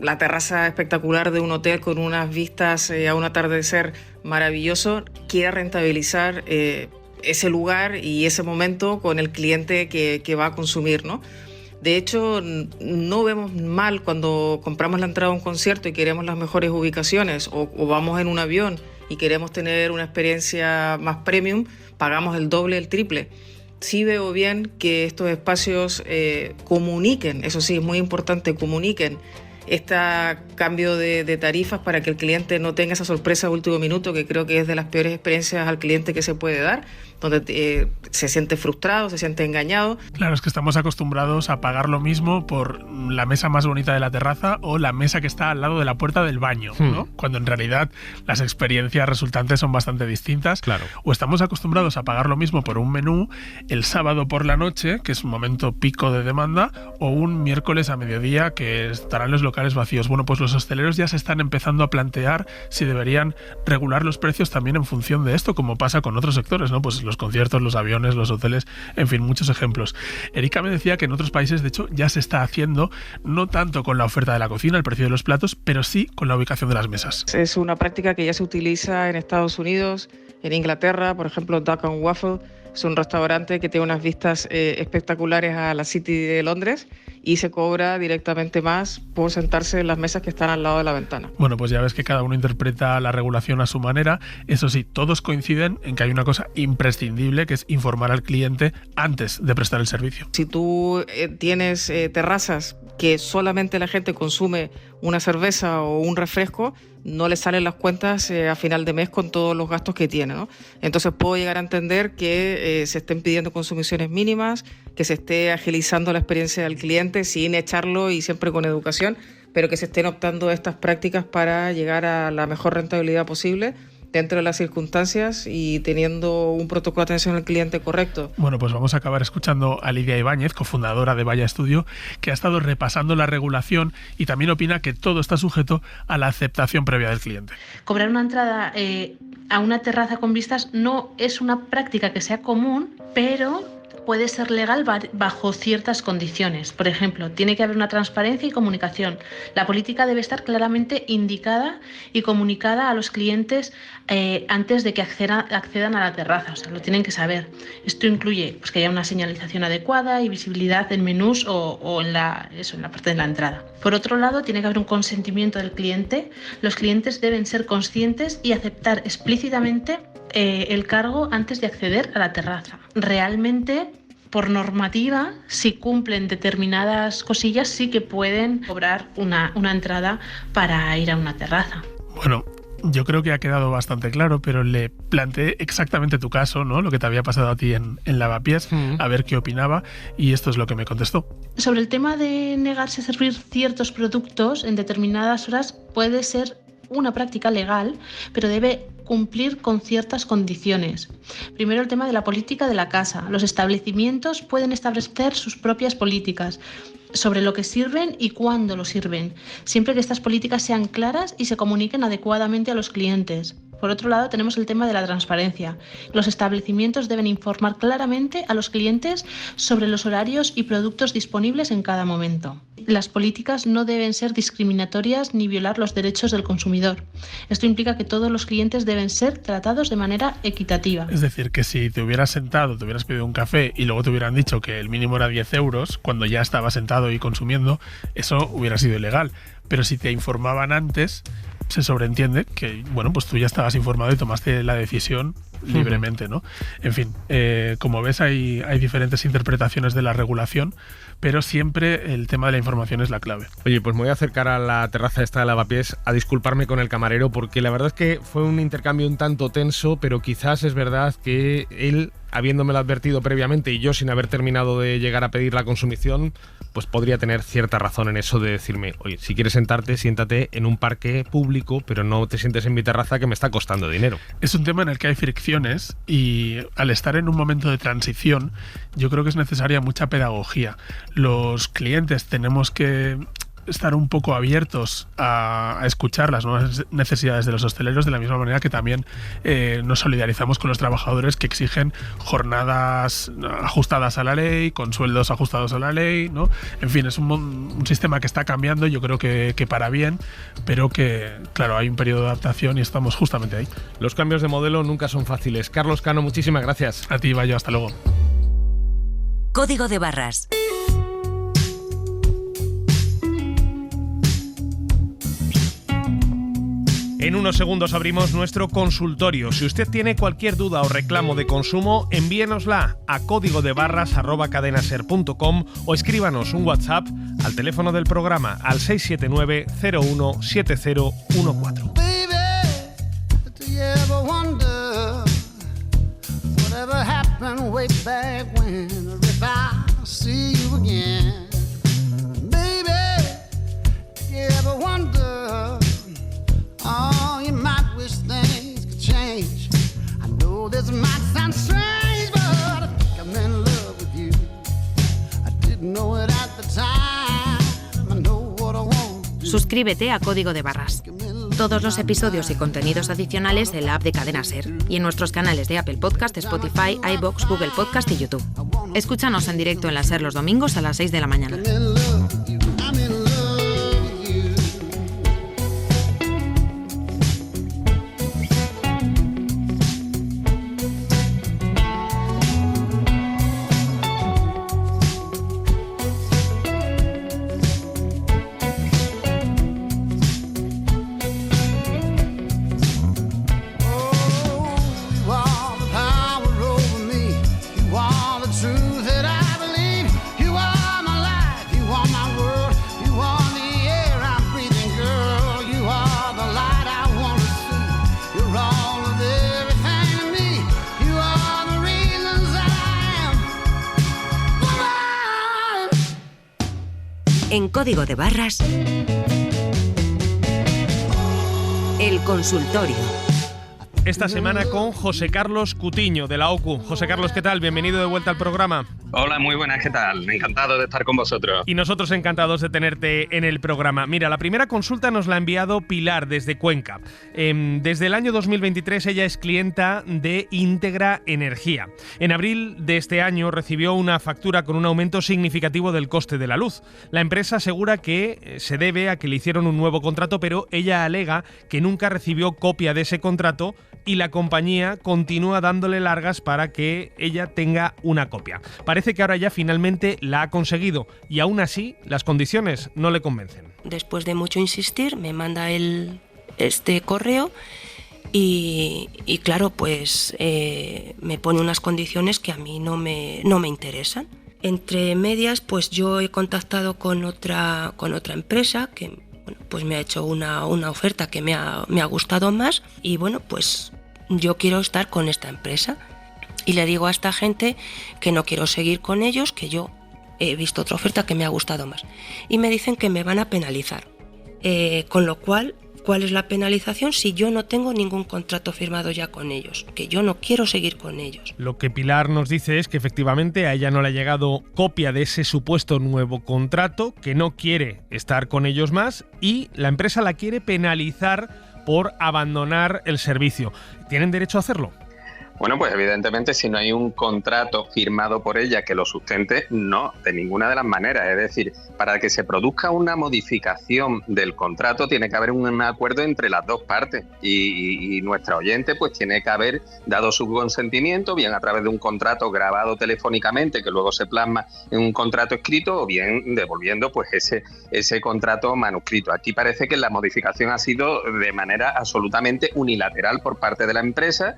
la terraza espectacular de un hotel con unas vistas a un atardecer maravilloso, quiera rentabilizar ese lugar y ese momento con el cliente que va a consumir, ¿no? De hecho, no vemos mal cuando compramos la entrada a un concierto y queremos las mejores ubicaciones o vamos en un avión y queremos tener una experiencia más premium, pagamos el doble, el triple. Sí veo bien que estos espacios comuniquen, eso sí, es muy importante, comuniquen este cambio de tarifas para que el cliente no tenga esa sorpresa de último minuto, que creo que es de las peores experiencias al cliente que se puede dar, donde se siente frustrado, se siente engañado. Claro, es que estamos acostumbrados a pagar lo mismo por la mesa más bonita de la terraza o la mesa que está al lado de la puerta del baño, ¿no? Cuando en realidad las experiencias resultantes son bastante distintas. Claro. O estamos acostumbrados a pagar lo mismo por un menú el sábado por la noche, que es un momento pico de demanda, o un miércoles a mediodía, que estarán los locales vacíos. Bueno, pues los hosteleros ya se están empezando a plantear si deberían regular los precios también en función de esto, como pasa con otros sectores, ¿no? Pues los conciertos, los aviones, los hoteles, en fin, muchos ejemplos. Erika me decía que en otros países, de hecho, ya se está haciendo, no tanto con la oferta de la cocina, el precio de los platos, pero sí con la ubicación de las mesas. Es una práctica que ya se utiliza en Estados Unidos, en Inglaterra, por ejemplo, Duck and Waffle, es un restaurante que tiene unas vistas espectaculares a la City de Londres y se cobra directamente más por sentarse en las mesas que están al lado de la ventana. Bueno, pues ya ves que cada uno interpreta la regulación a su manera. Eso sí, todos coinciden en que hay una cosa imprescindible, que es informar al cliente antes de prestar el servicio. Si tú tienes terrazas que solamente la gente consume una cerveza o un refresco, no le salen las cuentas a final de mes con todos los gastos que tiene, ¿no? Entonces puedo llegar a entender que se estén pidiendo consumiciones mínimas, que se esté agilizando la experiencia del cliente sin echarlo y siempre con educación, pero que se estén optando estas prácticas para llegar a la mejor rentabilidad posible dentro de las circunstancias y teniendo un protocolo de atención al cliente correcto. Bueno, pues vamos a acabar escuchando a Lidia Ibáñez, cofundadora de Vaya Estudio, que ha estado repasando la regulación y también opina que todo está sujeto a la aceptación previa del cliente. Cobrar una entrada a una terraza con vistas no es una práctica que sea común, pero puede ser legal bajo ciertas condiciones. Por ejemplo, tiene que haber una transparencia y comunicación. La política debe estar claramente indicada y comunicada a los clientes antes de que accedan a la terraza. O sea, lo tienen que saber. Esto incluye pues, que haya una señalización adecuada y visibilidad en menús o en la parte de la entrada. Por otro lado, tiene que haber un consentimiento del cliente. Los clientes deben ser conscientes y aceptar explícitamente el cargo antes de acceder a la terraza. Realmente, por normativa, si cumplen determinadas cosillas, sí que pueden cobrar una entrada para ir a una terraza. Bueno, yo creo que ha quedado bastante claro, pero le planteé exactamente tu caso, ¿no? Lo que te había pasado a ti en Lavapiés, a ver qué opinaba, y esto es lo que me contestó. Sobre el tema de negarse a servir ciertos productos en determinadas horas puede ser una práctica legal, pero debe cumplir con ciertas condiciones. Primero, el tema de la política de la casa. Los establecimientos pueden establecer sus propias políticas sobre lo que sirven y cuándo lo sirven, siempre que estas políticas sean claras y se comuniquen adecuadamente a los clientes. Por otro lado, tenemos el tema de la transparencia. Los establecimientos deben informar claramente a los clientes sobre los horarios y productos disponibles en cada momento. Las políticas no deben ser discriminatorias ni violar los derechos del consumidor. Esto implica que todos los clientes deben ser tratados de manera equitativa. Es decir, que si te hubieras sentado, te hubieras pedido un café y luego te hubieran dicho que el mínimo era 10 euros, cuando ya estabas sentado y consumiendo, eso hubiera sido ilegal. Pero si te informaban antes, se sobreentiende que, bueno, pues tú ya estabas informado y tomaste la decisión libremente, ¿no? En fin, como ves, hay diferentes interpretaciones de la regulación, pero siempre el tema de la información es la clave. Oye, pues me voy a acercar a la terraza esta de Lavapiés a disculparme con el camarero, porque la verdad es que fue un intercambio un tanto tenso, pero quizás es verdad que él habiéndomelo advertido previamente y yo sin haber terminado de llegar a pedir la consumición, pues podría tener cierta razón en eso de decirme, oye, si quieres sentarte, siéntate en un parque público, pero no te sientes en mi terraza que me está costando dinero. Es un tema en el que hay fricciones y al estar en un momento de transición, yo creo que es necesaria mucha pedagogía. Los clientes tenemos que estar un poco abiertos a escuchar las nuevas necesidades de los hosteleros, de la misma manera que también nos solidarizamos con los trabajadores que exigen jornadas ajustadas a la ley, con sueldos ajustados a la ley, ¿no? En fin, es un sistema que está cambiando, yo creo que para bien, pero que, claro, hay un periodo de adaptación y estamos justamente ahí. Los cambios de modelo nunca son fáciles. Carlos Cano, muchísimas gracias. A ti, Bayo, hasta luego. Código de barras. En unos segundos abrimos nuestro consultorio. Si usted tiene cualquier duda o reclamo de consumo, envíenosla a códigodebarras@cadenaser.com o escríbanos un WhatsApp al teléfono del programa al 679 01 7014. Oh, you might wish things could change. I know this might sound strange, but I think I'm in love with you. I didn't know it at the time. I know what I want. Suscríbete a Código de Barras. Todos los episodios y contenidos adicionales en la app de Cadena Ser y en nuestros canales de Apple Podcast, Spotify, iVoox, Google Podcast y YouTube. Escúchanos en directo en la Ser los domingos a las 6 de la mañana. En Código de Barras, el consultorio. Esta semana con José Carlos Cutiño, de la OCU. José Carlos, ¿qué tal? Bienvenido de vuelta al programa. Hola, muy buenas, ¿qué tal? Encantado de estar con vosotros. Y nosotros encantados de tenerte en el programa. Mira, la primera consulta nos la ha enviado Pilar desde Cuenca. Desde el año 2023 ella es clienta de Íntegra Energía. En abril de este año recibió una factura con un aumento significativo del coste de la luz. La empresa asegura que se debe a que le hicieron un nuevo contrato, pero ella alega que nunca recibió copia de ese contrato y la compañía continúa dándole largas para que ella tenga una copia. Parece que ahora ya finalmente la ha conseguido y aún así las condiciones no le convencen. Después de mucho insistir me manda este correo y claro, pues me pone unas condiciones que a mí no me interesan. Entre medias, pues yo he contactado con otra empresa que pues me ha hecho una oferta que me ha gustado más y bueno, pues yo quiero estar con esta empresa. Y le digo a esta gente que no quiero seguir con ellos, que yo he visto otra oferta que me ha gustado más. Y me dicen que me van a penalizar. Con lo cual, ¿cuál es la penalización si yo no tengo ningún contrato firmado ya con ellos? Que yo no quiero seguir con ellos. Lo que Pilar nos dice es que efectivamente a ella no le ha llegado copia de ese supuesto nuevo contrato, que no quiere estar con ellos más y la empresa la quiere penalizar por abandonar el servicio. ¿Tienen derecho a hacerlo? Bueno, pues evidentemente si no hay un contrato firmado por ella que lo sustente, no, de ninguna de las maneras. Es decir, para que se produzca una modificación del contrato tiene que haber un acuerdo entre las dos partes y nuestra oyente pues tiene que haber dado su consentimiento, bien a través de un contrato grabado telefónicamente que luego se plasma en un contrato escrito o bien devolviendo pues ese contrato manuscrito. Aquí parece que la modificación ha sido de manera absolutamente unilateral por parte de la empresa.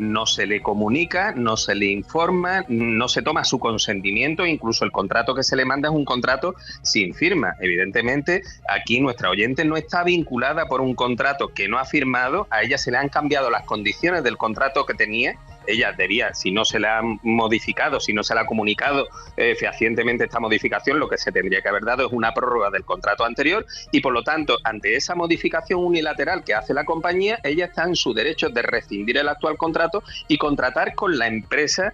No se le comunica, no se le informa, no se toma su consentimiento, incluso el contrato que se le manda es un contrato sin firma. Evidentemente, aquí nuestra oyente no está vinculada por un contrato que no ha firmado, a ella se le han cambiado las condiciones del contrato que tenía ella debía, si no se le ha modificado, si no se le ha comunicado fehacientemente esta modificación, lo que se tendría que haber dado es una prórroga del contrato anterior y, por lo tanto, ante esa modificación unilateral que hace la compañía, ella está en su derecho de rescindir el actual contrato y contratar con la empresa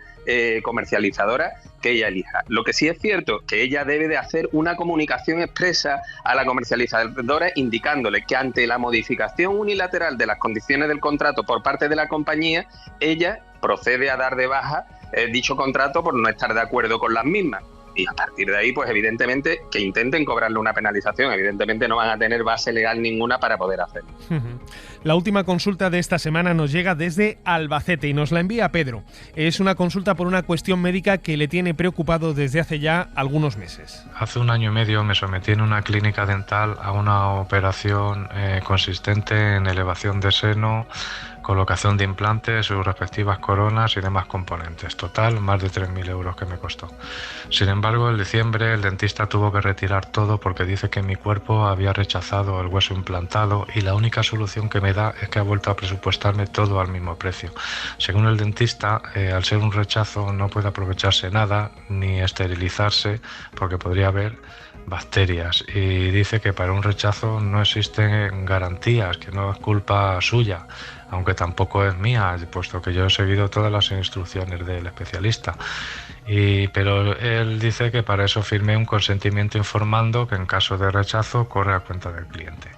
comercializadora que ella elija. Lo que sí es cierto que ella debe de hacer una comunicación expresa a la comercializadora indicándole que ante la modificación unilateral de las condiciones del contrato por parte de la compañía, ella procede a dar de baja dicho contrato por no estar de acuerdo con las mismas. Y a partir de ahí, pues evidentemente, que intenten cobrarle una penalización. Evidentemente no van a tener base legal ninguna para poder hacerlo. La última consulta de esta semana nos llega desde Albacete y nos la envía Pedro. Es una consulta por una cuestión médica que le tiene preocupado desde hace ya algunos meses. Hace 1 año y medio me sometí en una clínica dental a una operación consistente en elevación de seno, colocación de implantes, sus respectivas coronas y demás componentes. Total, más de 3.000 euros que me costó. Sin embargo, en diciembre el dentista tuvo que retirar todo porque dice que mi cuerpo había rechazado el hueso implantado y la única solución que me da es que ha vuelto a presupuestarme todo al mismo precio. Según el dentista, al ser un rechazo no puede aprovecharse nada ni esterilizarse porque podría haber bacterias, y dice que para un rechazo no existen garantías, que no es culpa suya, aunque tampoco es mía, puesto que yo he seguido todas las instrucciones del especialista. Pero él dice que para eso firmé un consentimiento informando que en caso de rechazo corre a cuenta del cliente.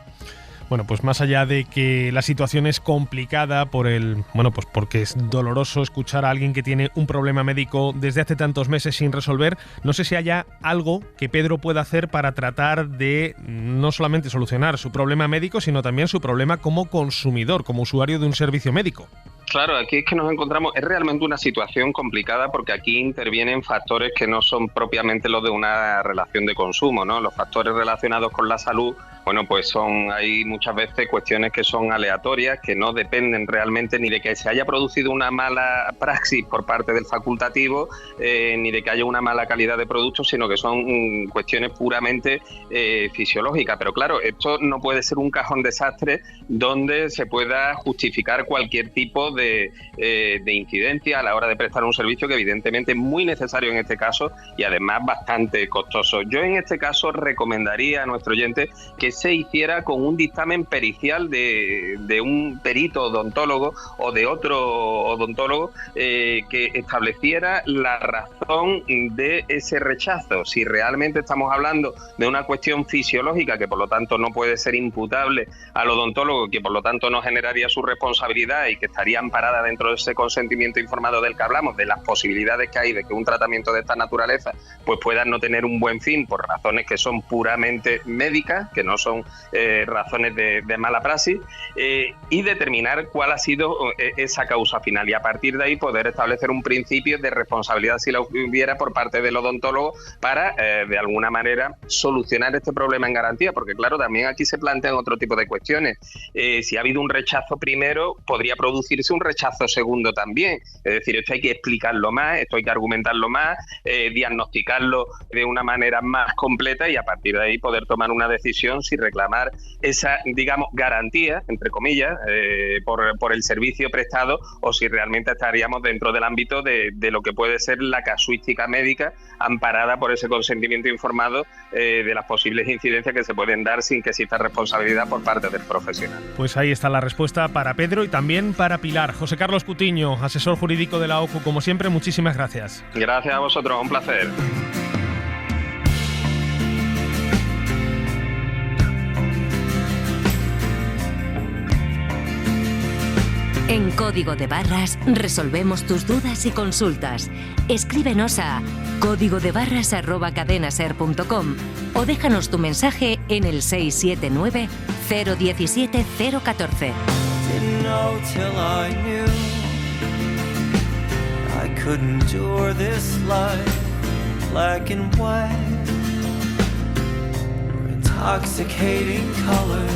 Bueno, pues más allá de que la situación es complicada porque es doloroso escuchar a alguien que tiene un problema médico desde hace tantos meses sin resolver, no sé si haya algo que Pedro pueda hacer para tratar de no solamente solucionar su problema médico, sino también su problema como consumidor, como usuario de un servicio médico. Claro, aquí es que nos encontramos, es realmente una situación complicada porque aquí intervienen factores que no son propiamente los de una relación de consumo, ¿no? Los factores relacionados con la salud, bueno, pues hay muchas veces cuestiones que son aleatorias, que no dependen realmente ni de que se haya producido una mala praxis por parte del facultativo, ni de que haya una mala calidad de producto, sino que son cuestiones puramente fisiológicas. Pero claro, esto no puede ser un cajón desastre donde se pueda justificar cualquier tipo de incidencia a la hora de prestar un servicio que evidentemente es muy necesario en este caso y además bastante costoso. Yo en este caso recomendaría a nuestro oyente que se hiciera con un dictamen pericial de un perito odontólogo o de otro odontólogo que estableciera la razón de ese rechazo. Si realmente estamos hablando de una cuestión fisiológica que por lo tanto no puede ser imputable al odontólogo, que por lo tanto no generaría su responsabilidad y que estaría amparada dentro de ese consentimiento informado del que hablamos, de las posibilidades que hay de que un tratamiento de esta naturaleza pues pueda no tener un buen fin por razones que son puramente médicas, que no son razones de mala praxis, y determinar cuál ha sido esa causa final y a partir de ahí poder establecer un principio de responsabilidad si lo hubiera por parte del odontólogo para de alguna manera solucionar este problema en garantía, porque claro, también aquí se plantean otro tipo de cuestiones. Si ha habido un rechazo primero, podría producirse un rechazo segundo también, es decir, esto hay que explicarlo más, esto hay que argumentarlo más, diagnosticarlo de una manera más completa y a partir de ahí poder tomar una decisión si reclamar esa, digamos, garantía, entre comillas, por el servicio prestado o si realmente estaríamos dentro del ámbito de lo que puede ser la casuística médica amparada por ese consentimiento informado de las posibles incidencias que se pueden dar sin que exista responsabilidad por parte del profesional. Pues ahí está la respuesta para Pedro y también para Pilar. José Carlos Cutiño, asesor jurídico de la OCU, como siempre, muchísimas gracias. Gracias a vosotros, un placer. En Código de Barras resolvemos tus dudas y consultas. Escríbenos a códigodebarras@cadenaser.com o déjanos tu mensaje en el 679 017 014. Didn't know till I knew I couldn't endure this life, black and white, intoxicating color.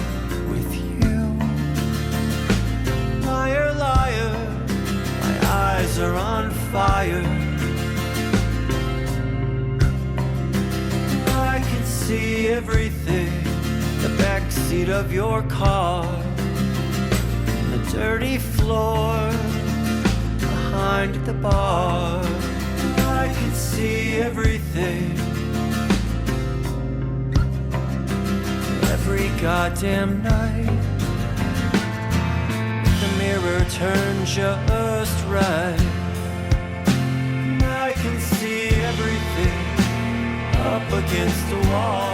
Liar, liar, my eyes are on fire. I can see everything, the backseat of your car, the dirty floor, the behind the bar. I can see everything. Every goddamn night. The mirror turned just right. And I can see everything up against the wall.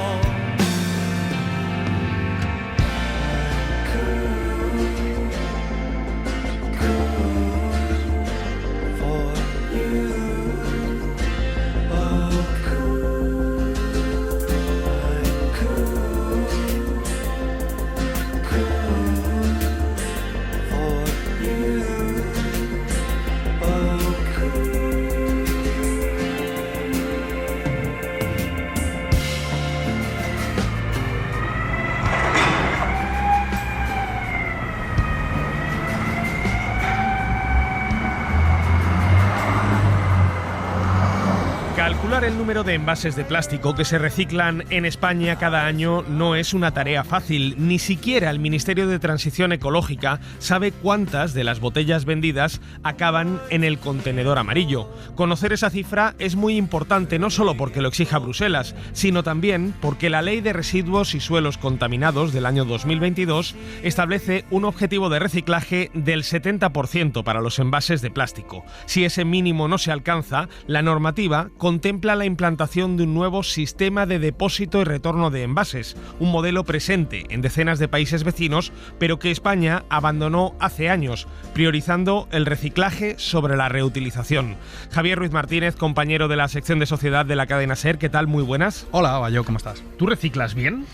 Calcular el número de envases de plástico que se reciclan en España cada año no es una tarea fácil. Ni siquiera el Ministerio de Transición Ecológica sabe cuántas de las botellas vendidas acaban en el contenedor amarillo. Conocer esa cifra es muy importante, no solo porque lo exija Bruselas, sino también porque la Ley de Residuos y Suelos Contaminados del año 2022 establece un objetivo de reciclaje del 70% para los envases de plástico. Si ese mínimo no se alcanza, la normativa contempla la implantación de un nuevo sistema de depósito y retorno de envases, un modelo presente en decenas de países vecinos, pero que España abandonó hace años, priorizando el reciclaje sobre la reutilización. Javier Ruiz Martínez, compañero de la sección de sociedad de la cadena SER, ¿qué tal? Muy buenas. Hola, Bayo, ¿cómo estás? ¿Tú reciclas bien?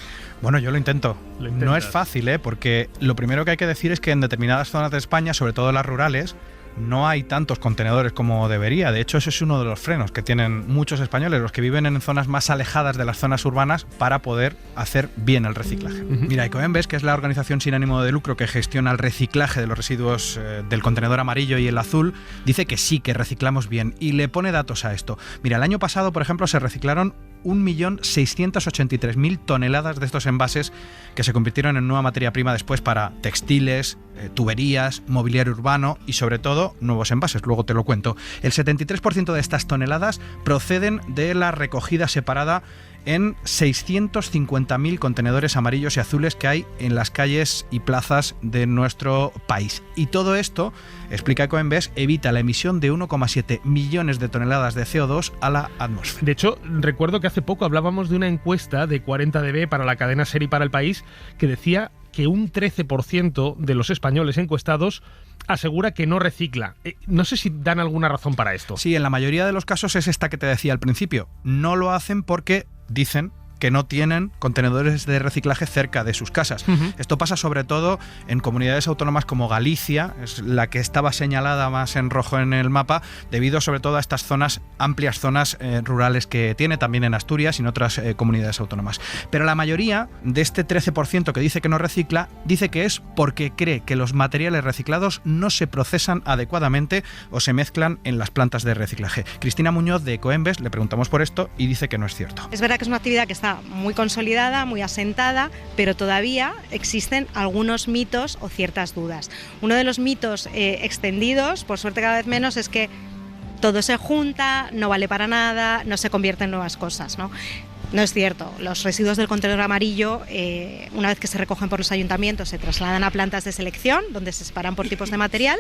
Bueno, yo lo intento. No es fácil, porque lo primero que hay que decir es que en determinadas zonas de España, sobre todo las rurales, no hay tantos contenedores como debería. De hecho, ese es uno de los frenos que tienen muchos españoles, los que viven en zonas más alejadas de las zonas urbanas, para poder hacer bien el reciclaje. Mira, Ecoembes, que es la organización sin ánimo de lucro que gestiona el reciclaje de los residuos del contenedor amarillo y el azul, dice que sí, que reciclamos bien, y le pone datos a esto. Mira, el año pasado, por ejemplo, se reciclaron 1.683.000 toneladas de estos envases que se convirtieron en nueva materia prima después para textiles, tuberías, mobiliario urbano y sobre todo nuevos envases, luego te lo cuento. El 73% de estas toneladas proceden de la recogida separada en 650.000 contenedores amarillos y azules que hay en las calles y plazas de nuestro país. Y todo esto, explica Ecoembes, evita la emisión de 1,7 millones de toneladas de CO2 a la atmósfera. De hecho, recuerdo que hace poco hablábamos de una encuesta de 40dB para la cadena SER y para El País que decía que un 13% de los españoles encuestados asegura que no recicla. No sé si dan alguna razón para esto. Sí, en la mayoría de los casos es esta que te decía al principio. No lo hacen porque dicen que no tienen contenedores de reciclaje cerca de sus casas. Esto pasa sobre todo en comunidades autónomas como Galicia, es la que estaba señalada más en rojo en el mapa, debido sobre todo a estas zonas, amplias zonas rurales que tiene, también en Asturias y en otras comunidades autónomas. Pero la mayoría de este 13% que dice que no recicla, dice que es porque cree que los materiales reciclados no se procesan adecuadamente o se mezclan en las plantas de reciclaje. Cristina Muñoz, de Ecoembes, le preguntamos por esto y dice que no es cierto. Es verdad que es una actividad que está muy consolidada, muy asentada, pero todavía existen algunos mitos o ciertas dudas. Uno de los mitos extendidos, por suerte cada vez menos, es que todo se junta, no vale para nada, no se convierte en nuevas cosas, ¿no? No es cierto. Los residuos del contenedor amarillo, una vez que se recogen por los ayuntamientos, se trasladan a plantas de selección, donde se separan por tipos de material,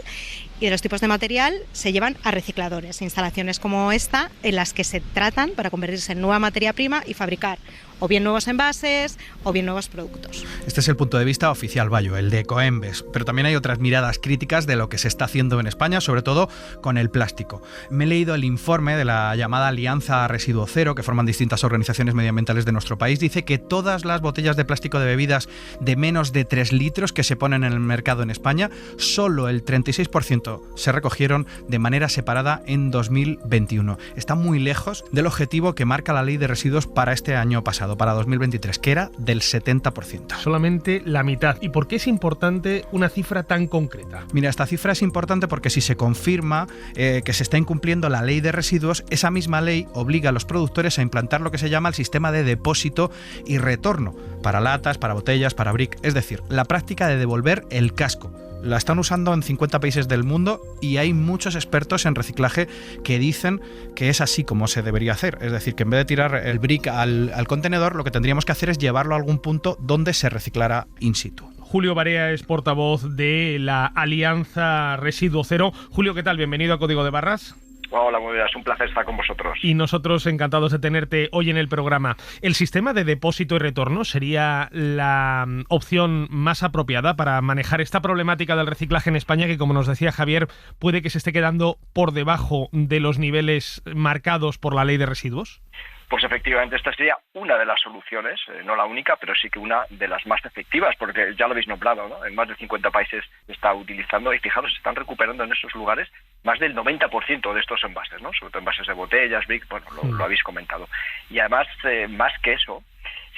y de los tipos de material se llevan a recicladores, instalaciones como esta, en las que se tratan para convertirse en nueva materia prima y fabricar o bien nuevos envases o bien nuevos productos. Este es el punto de vista oficial, Bayo, el de Ecoembes, pero también hay otras miradas críticas de lo que se está haciendo en España, sobre todo con el plástico. Me he leído el informe de la llamada Alianza Residuo Cero, que forman distintas organizaciones medioambientales de nuestro país. Dice que todas las botellas de plástico de bebidas de menos de 3 litros que se ponen en el mercado en España, solo el 36% se recogieron de manera separada en 2021. Está muy lejos del objetivo que marca la Ley de Residuos para este año pasado, para 2023, que era del 70%. Solamente la mitad. ¿Y por qué es importante una cifra tan concreta? Mira, esta cifra es importante porque si se confirma que se está incumpliendo la Ley de Residuos, esa misma ley obliga a los productores a implantar lo que se llama el sistema de depósito y retorno para latas, para botellas, para brick, es decir, la práctica de devolver el casco La están usando en 50 países del mundo y hay muchos expertos en reciclaje que dicen que es así como se debería hacer. Es decir, que en vez de tirar el brick al contenedor, lo que tendríamos que hacer es llevarlo a algún punto donde se reciclara in situ. Julio Barea es portavoz de la Alianza Residuo Cero. Julio, ¿qué tal? Bienvenido a Código de Barras. Hola, muy bien, es un placer estar con vosotros. Y nosotros encantados de tenerte hoy en el programa. ¿El sistema de depósito y retorno sería la opción más apropiada para manejar esta problemática del reciclaje en España, que, como nos decía Javier, puede que se esté quedando por debajo de los niveles marcados por la ley de residuos? Pues efectivamente, esta sería una de las soluciones, no la única, pero sí que una de las más efectivas, porque ya lo habéis nombrado, ¿no? En más de 50 países se está utilizando y fijaros, se están recuperando en esos lugares más del 90% de estos envases, ¿no? Sobre todo envases de botellas, brick, bueno, lo habéis comentado. Y además, más que eso,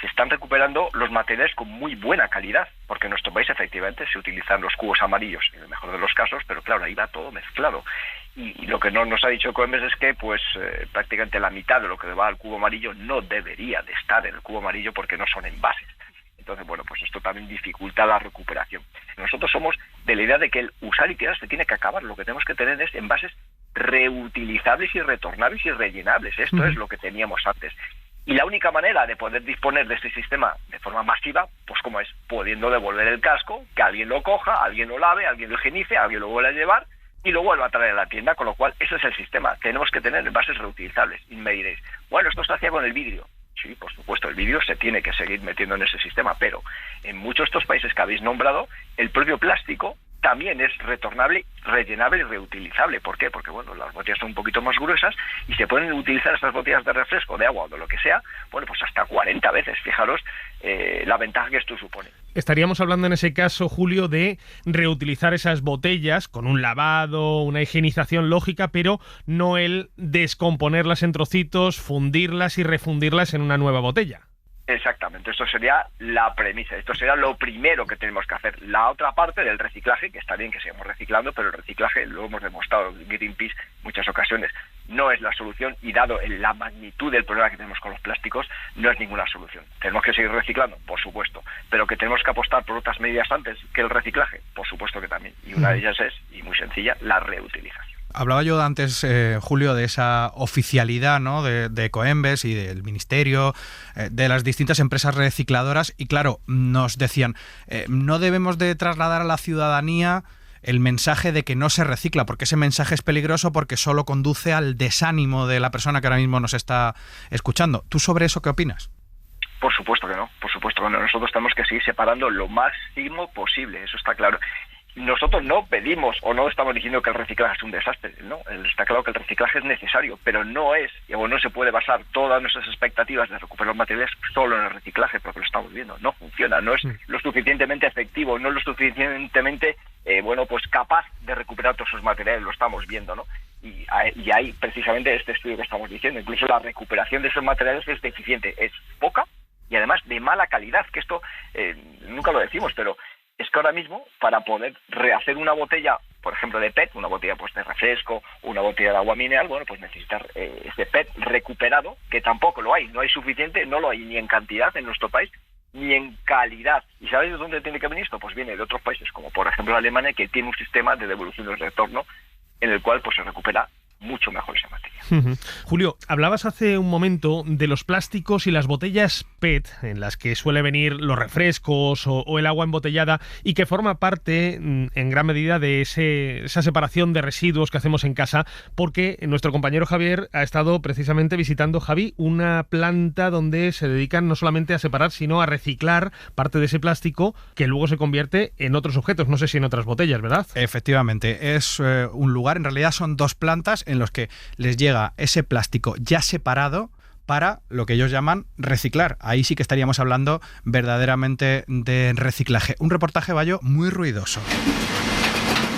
se están recuperando los materiales con muy buena calidad, porque en nuestro país efectivamente se utilizan los cubos amarillos, en el mejor de los casos, pero claro, ahí va todo mezclado. Y lo que no nos ha dicho Coembes es que pues prácticamente la mitad de lo que va al cubo amarillo no debería de estar en el cubo amarillo porque no son envases. Entonces, bueno, pues esto también dificulta la recuperación. Nosotros somos de la idea de que el usar y tirar se tiene que acabar. Lo que tenemos que tener es envases reutilizables y retornables y rellenables. Esto es lo que teníamos antes. Y la única manera de poder disponer de este sistema de forma masiva, pues como es, pudiendo devolver el casco, que alguien lo coja, alguien lo lave, alguien lo higienice, alguien lo vuelva a llevar y lo vuelva a traer a la tienda, con lo cual ese es el sistema. Tenemos que tener envases reutilizables. Y me diréis, bueno, esto se hacía con el vidrio. Sí, por supuesto, el vidrio se tiene que seguir metiendo en ese sistema, pero en muchos de estos países que habéis nombrado, el propio plástico también es retornable, rellenable y reutilizable. ¿Por qué? Porque, bueno, las botellas son un poquito más gruesas y se pueden utilizar estas botellas de refresco, de agua o de lo que sea, bueno, pues hasta 40 veces. Fijaros la ventaja que esto supone. Estaríamos hablando en ese caso, Julio, de reutilizar esas botellas con un lavado, una higienización lógica, pero no el descomponerlas en trocitos, fundirlas y refundirlas en una nueva botella. Exactamente, esto sería la premisa, esto sería lo primero que tenemos que hacer. La otra parte del reciclaje, que está bien que sigamos reciclando, pero el reciclaje, lo hemos demostrado en Greenpeace en muchas ocasiones, no es la solución y dado la magnitud del problema que tenemos con los plásticos, no es ninguna solución. Tenemos que seguir reciclando, por supuesto, pero que tenemos que apostar por otras medidas antes que el reciclaje, por supuesto que también. Y una de ellas es, y muy sencilla, la reutilización. Hablaba yo antes, Julio, de esa oficialidad, ¿no?, de Coembes y del Ministerio, de las distintas empresas recicladoras, y claro, nos decían, no debemos de trasladar a la ciudadanía el mensaje de que no se recicla, porque ese mensaje es peligroso porque solo conduce al desánimo de la persona que ahora mismo nos está escuchando. ¿Tú sobre eso qué opinas? Por supuesto que no, por supuesto que no. Nosotros tenemos que seguir separando lo máximo posible, eso está claro. Nosotros no pedimos o no estamos diciendo que el reciclaje es un desastre, ¿no? Está claro que el reciclaje es necesario, pero no es, o no se puede basar todas nuestras expectativas de recuperar los materiales solo en el reciclaje, porque lo estamos viendo, no funciona, no es lo suficientemente efectivo, no es lo suficientemente, pues capaz de recuperar todos esos materiales, lo estamos viendo, ¿no? Y hay precisamente este estudio que estamos diciendo, incluso la recuperación de esos materiales es deficiente, es poca y además de mala calidad, que esto nunca lo decimos, pero es que ahora mismo, para poder rehacer una botella, por ejemplo, de PET, una botella pues de refresco, una botella de agua mineral, bueno, pues necesitar ese PET recuperado, que tampoco lo hay, no hay suficiente, no lo hay ni en cantidad en nuestro país, ni en calidad. ¿Y sabéis de dónde tiene que venir esto? Pues viene de otros países, como por ejemplo Alemania, que tiene un sistema de devolución y retorno en el cual pues se recupera mucho mejor esa materia. Julio, hablabas hace un momento de los plásticos y las botellas PET, en las que suele venir los refrescos o el agua embotellada, y que forma parte en gran medida de esa separación de residuos que hacemos en casa, porque nuestro compañero Javier ha estado precisamente visitando, Javi, una planta donde se dedican no solamente a separar, sino a reciclar parte de ese plástico que luego se convierte en otros objetos, no sé si en otras botellas, ¿verdad? Efectivamente, es un lugar, en realidad son dos plantas en los que les llega ese plástico ya separado para lo que ellos llaman reciclar. Ahí sí que estaríamos hablando verdaderamente de reciclaje. Un reportaje, Bayo, muy ruidoso.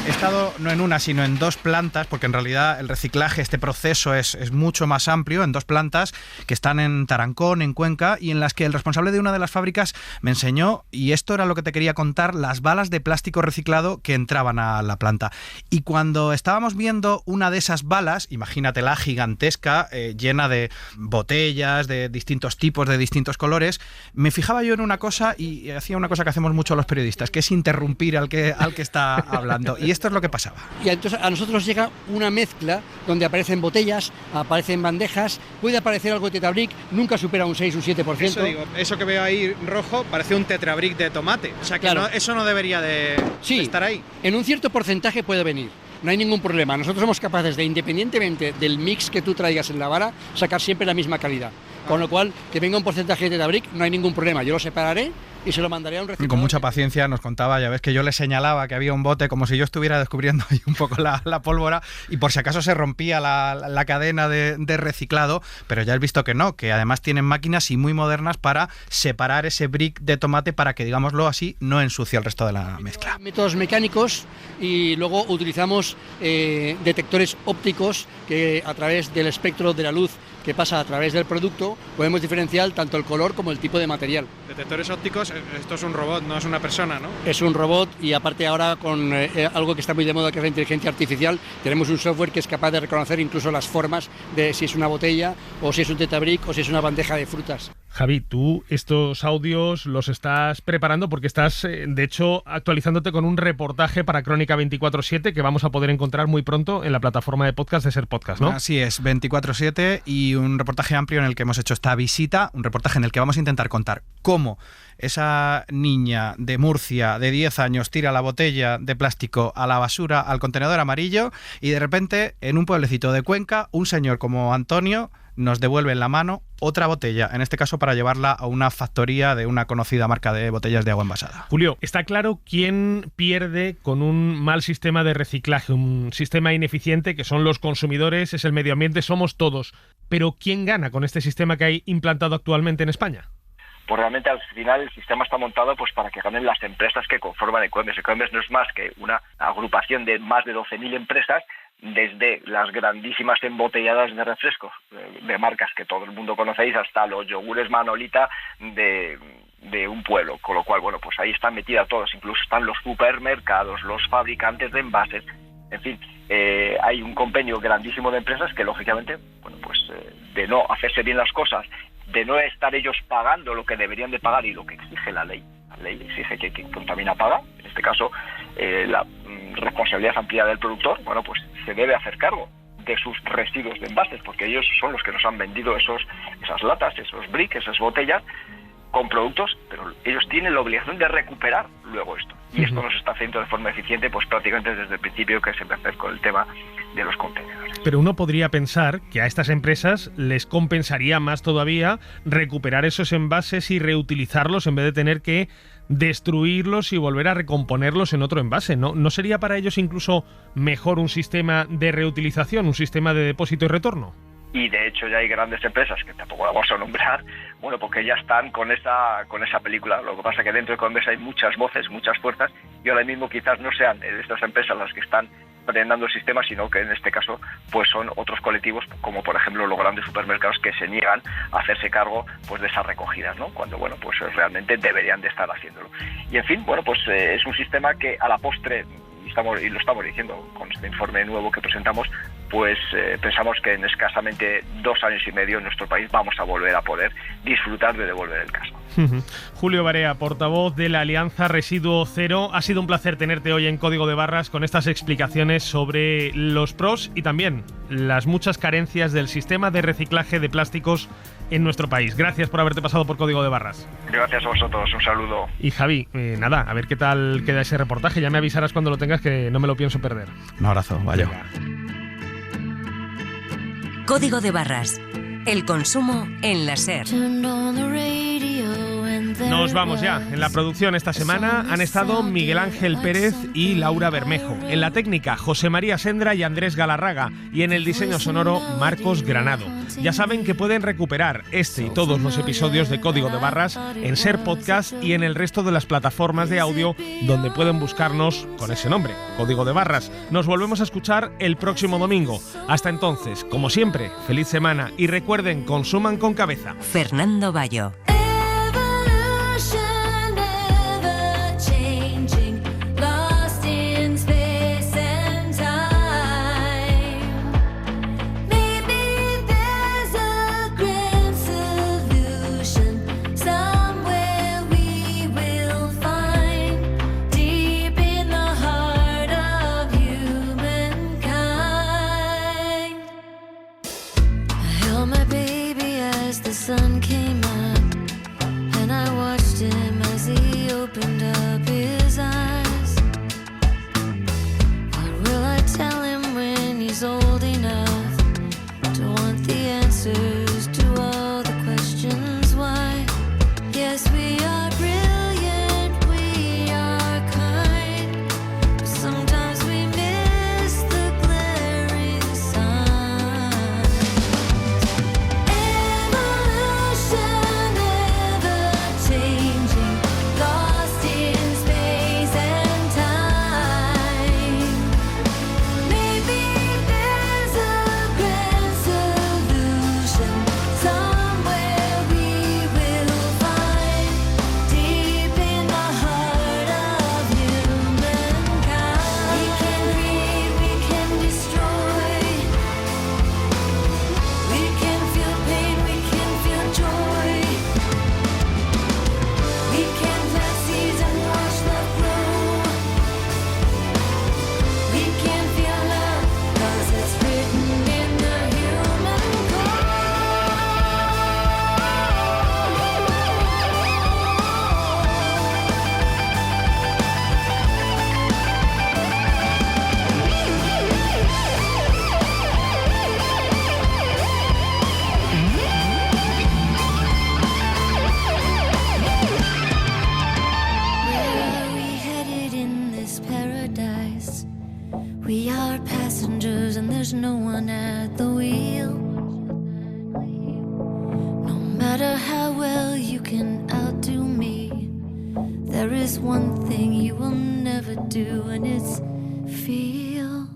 He estado no en una, sino en 2 plantas, porque en realidad el reciclaje, este proceso es mucho más amplio, en 2 plantas que están en Tarancón, en Cuenca, y en las que el responsable de una de las fábricas me enseñó, y esto era lo que te quería contar, las balas de plástico reciclado que entraban a la planta. Y cuando estábamos viendo una de esas balas, imagínatela gigantesca, llena de botellas de distintos tipos, de distintos colores, me fijaba yo en una cosa, y hacía una cosa que hacemos mucho los periodistas, que es interrumpir al que está hablando. Y esto es lo que pasaba. Y entonces a nosotros llega una mezcla donde aparecen botellas, aparecen bandejas, puede aparecer algo de Tetrabric, nunca supera un 6, un 7%. Eso que veo ahí rojo parece un Tetrabric de tomate. O sea que claro. eso no debería de estar ahí. En un cierto porcentaje puede venir. No hay ningún problema. Nosotros somos capaces de, independientemente del mix que tú traigas en la vara, sacar siempre la misma calidad. Con lo cual, que venga un porcentaje de Tetrabric, no hay ningún problema. Yo lo separaré y se lo mandaré a un reciclador. Con mucha paciencia nos contaba, ya ves que yo le señalaba que había un bote como si yo estuviera descubriendo ahí un poco la pólvora, y por si acaso se rompía la cadena de reciclado, pero ya has visto que no, que además tienen máquinas y muy modernas para separar ese brick de tomate para que, digámoslo así, no ensucie el resto de la mezcla. Métodos mecánicos, y luego utilizamos detectores ópticos que a través del espectro de la luz que pasa a través del producto podemos diferenciar tanto el color como el tipo de material. Detectores ópticos, esto es un robot, no es una persona, ¿no? Es un robot, y aparte ahora con algo que está muy de moda, que es la inteligencia artificial, tenemos un software que es capaz de reconocer incluso las formas de si es una botella o si es un Tetrabric o si es una bandeja de frutas. Javi, tú estos audios los estás preparando porque estás, de hecho, actualizándote con un reportaje para Crónica 24/7 que vamos a poder encontrar muy pronto en la plataforma de podcast de Ser Podcast, ¿no? Así es, 24/7, y un reportaje amplio en el que hemos hecho esta visita, un reportaje en el que vamos a intentar contar cómo esa niña de Murcia de 10 años tira la botella de plástico a la basura, al contenedor amarillo, y de repente, en un pueblecito de Cuenca, un señor como Antonio nos devuelve en la mano otra botella, en este caso para llevarla a una factoría de una conocida marca de botellas de agua envasada. Julio, está claro quién pierde con un mal sistema de reciclaje, un sistema ineficiente, que son los consumidores, es el medio ambiente, somos todos. Pero ¿quién gana con este sistema que hay implantado actualmente en España? Pues realmente al final el sistema está montado pues para que ganen las empresas que conforman Ecoembes. Ecoembes no es más que una agrupación de más de 12.000 empresas, desde las grandísimas embotelladas de refrescos de marcas que todo el mundo conocéis hasta los yogures Manolita de un pueblo, con lo cual, bueno, pues ahí están metidas todas, incluso están los supermercados, los fabricantes de envases, en fin, hay un compendio grandísimo de empresas que lógicamente, bueno, pues de no hacerse bien las cosas, de no estar ellos pagando lo que deberían de pagar y lo que exige la ley exige que quien contamina paga, en este caso la responsabilidad ampliada del productor, bueno, pues se debe hacer cargo de sus residuos de envases, porque ellos son los que nos han vendido esas latas, esos bricks, esas botellas con productos, pero ellos tienen la obligación de recuperar luego esto. Y esto no se está haciendo de forma eficiente, pues prácticamente desde el principio que se empezó con el tema de los contenedores. Pero uno podría pensar que a estas empresas les compensaría más todavía recuperar esos envases y reutilizarlos en vez de tener que destruirlos y volver a recomponerlos en otro envase, ¿no? ¿No sería para ellos incluso mejor un sistema de reutilización, un sistema de depósito y retorno? Y de hecho ya hay grandes empresas, que tampoco vamos a nombrar, bueno, porque ya están con esa película. Lo que pasa es que dentro de Ecoembes hay muchas voces, muchas fuerzas, y ahora mismo quizás no sean estas empresas las que están frenando el sistema, sino que en este caso pues son otros colectivos, como por ejemplo los grandes supermercados, que se niegan a hacerse cargo pues de esas recogidas, ¿no? Cuando, bueno, pues realmente deberían de estar haciéndolo. Y en fin, bueno, pues es un sistema que a la postre, y lo estamos diciendo con este informe nuevo que presentamos, pues pensamos que en escasamente 2 años y medio en nuestro país vamos a volver a poder disfrutar de devolver el casco. Julio Barea, portavoz de la Alianza Residuo Cero, ha sido un placer tenerte hoy en Código de Barras con estas explicaciones sobre los pros y también las muchas carencias del sistema de reciclaje de plásticos en nuestro país. Gracias por haberte pasado por Código de Barras. Gracias a vosotros, un saludo. Y Javi, nada, a ver qué tal queda ese reportaje, ya me avisarás cuando lo tengas, que no me lo pienso perder. Un abrazo, vaya. Código de Barras. El consumo en la SER. Turned on the radio and Nos vamos ya. En la producción esta semana han estado Miguel Ángel Pérez y Laura Bermejo. En la técnica, José María Sendra y Andrés Galarraga. Y en el diseño sonoro, Marcos Granado. Ya saben que pueden recuperar este y todos los episodios de Código de Barras en Ser Podcast y en el resto de las plataformas de audio donde pueden buscarnos con ese nombre, Código de Barras. Nos volvemos a escuchar el próximo domingo. Hasta entonces, como siempre, feliz semana y recuerden, consuman con cabeza. Fernando Bayo. Sun came up and I watched him as he opened up his eyes. What will I tell him when he's old enough to want the answers to all the questions why? Yes, we are brilliant, we are kind, but sometimes we miss the glaring signs. We are passengers and there's no one at the wheel. No matter how well you can outdo me, there is one thing you will never do, and it's feel.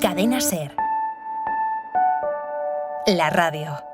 Cadena Ser. La radio.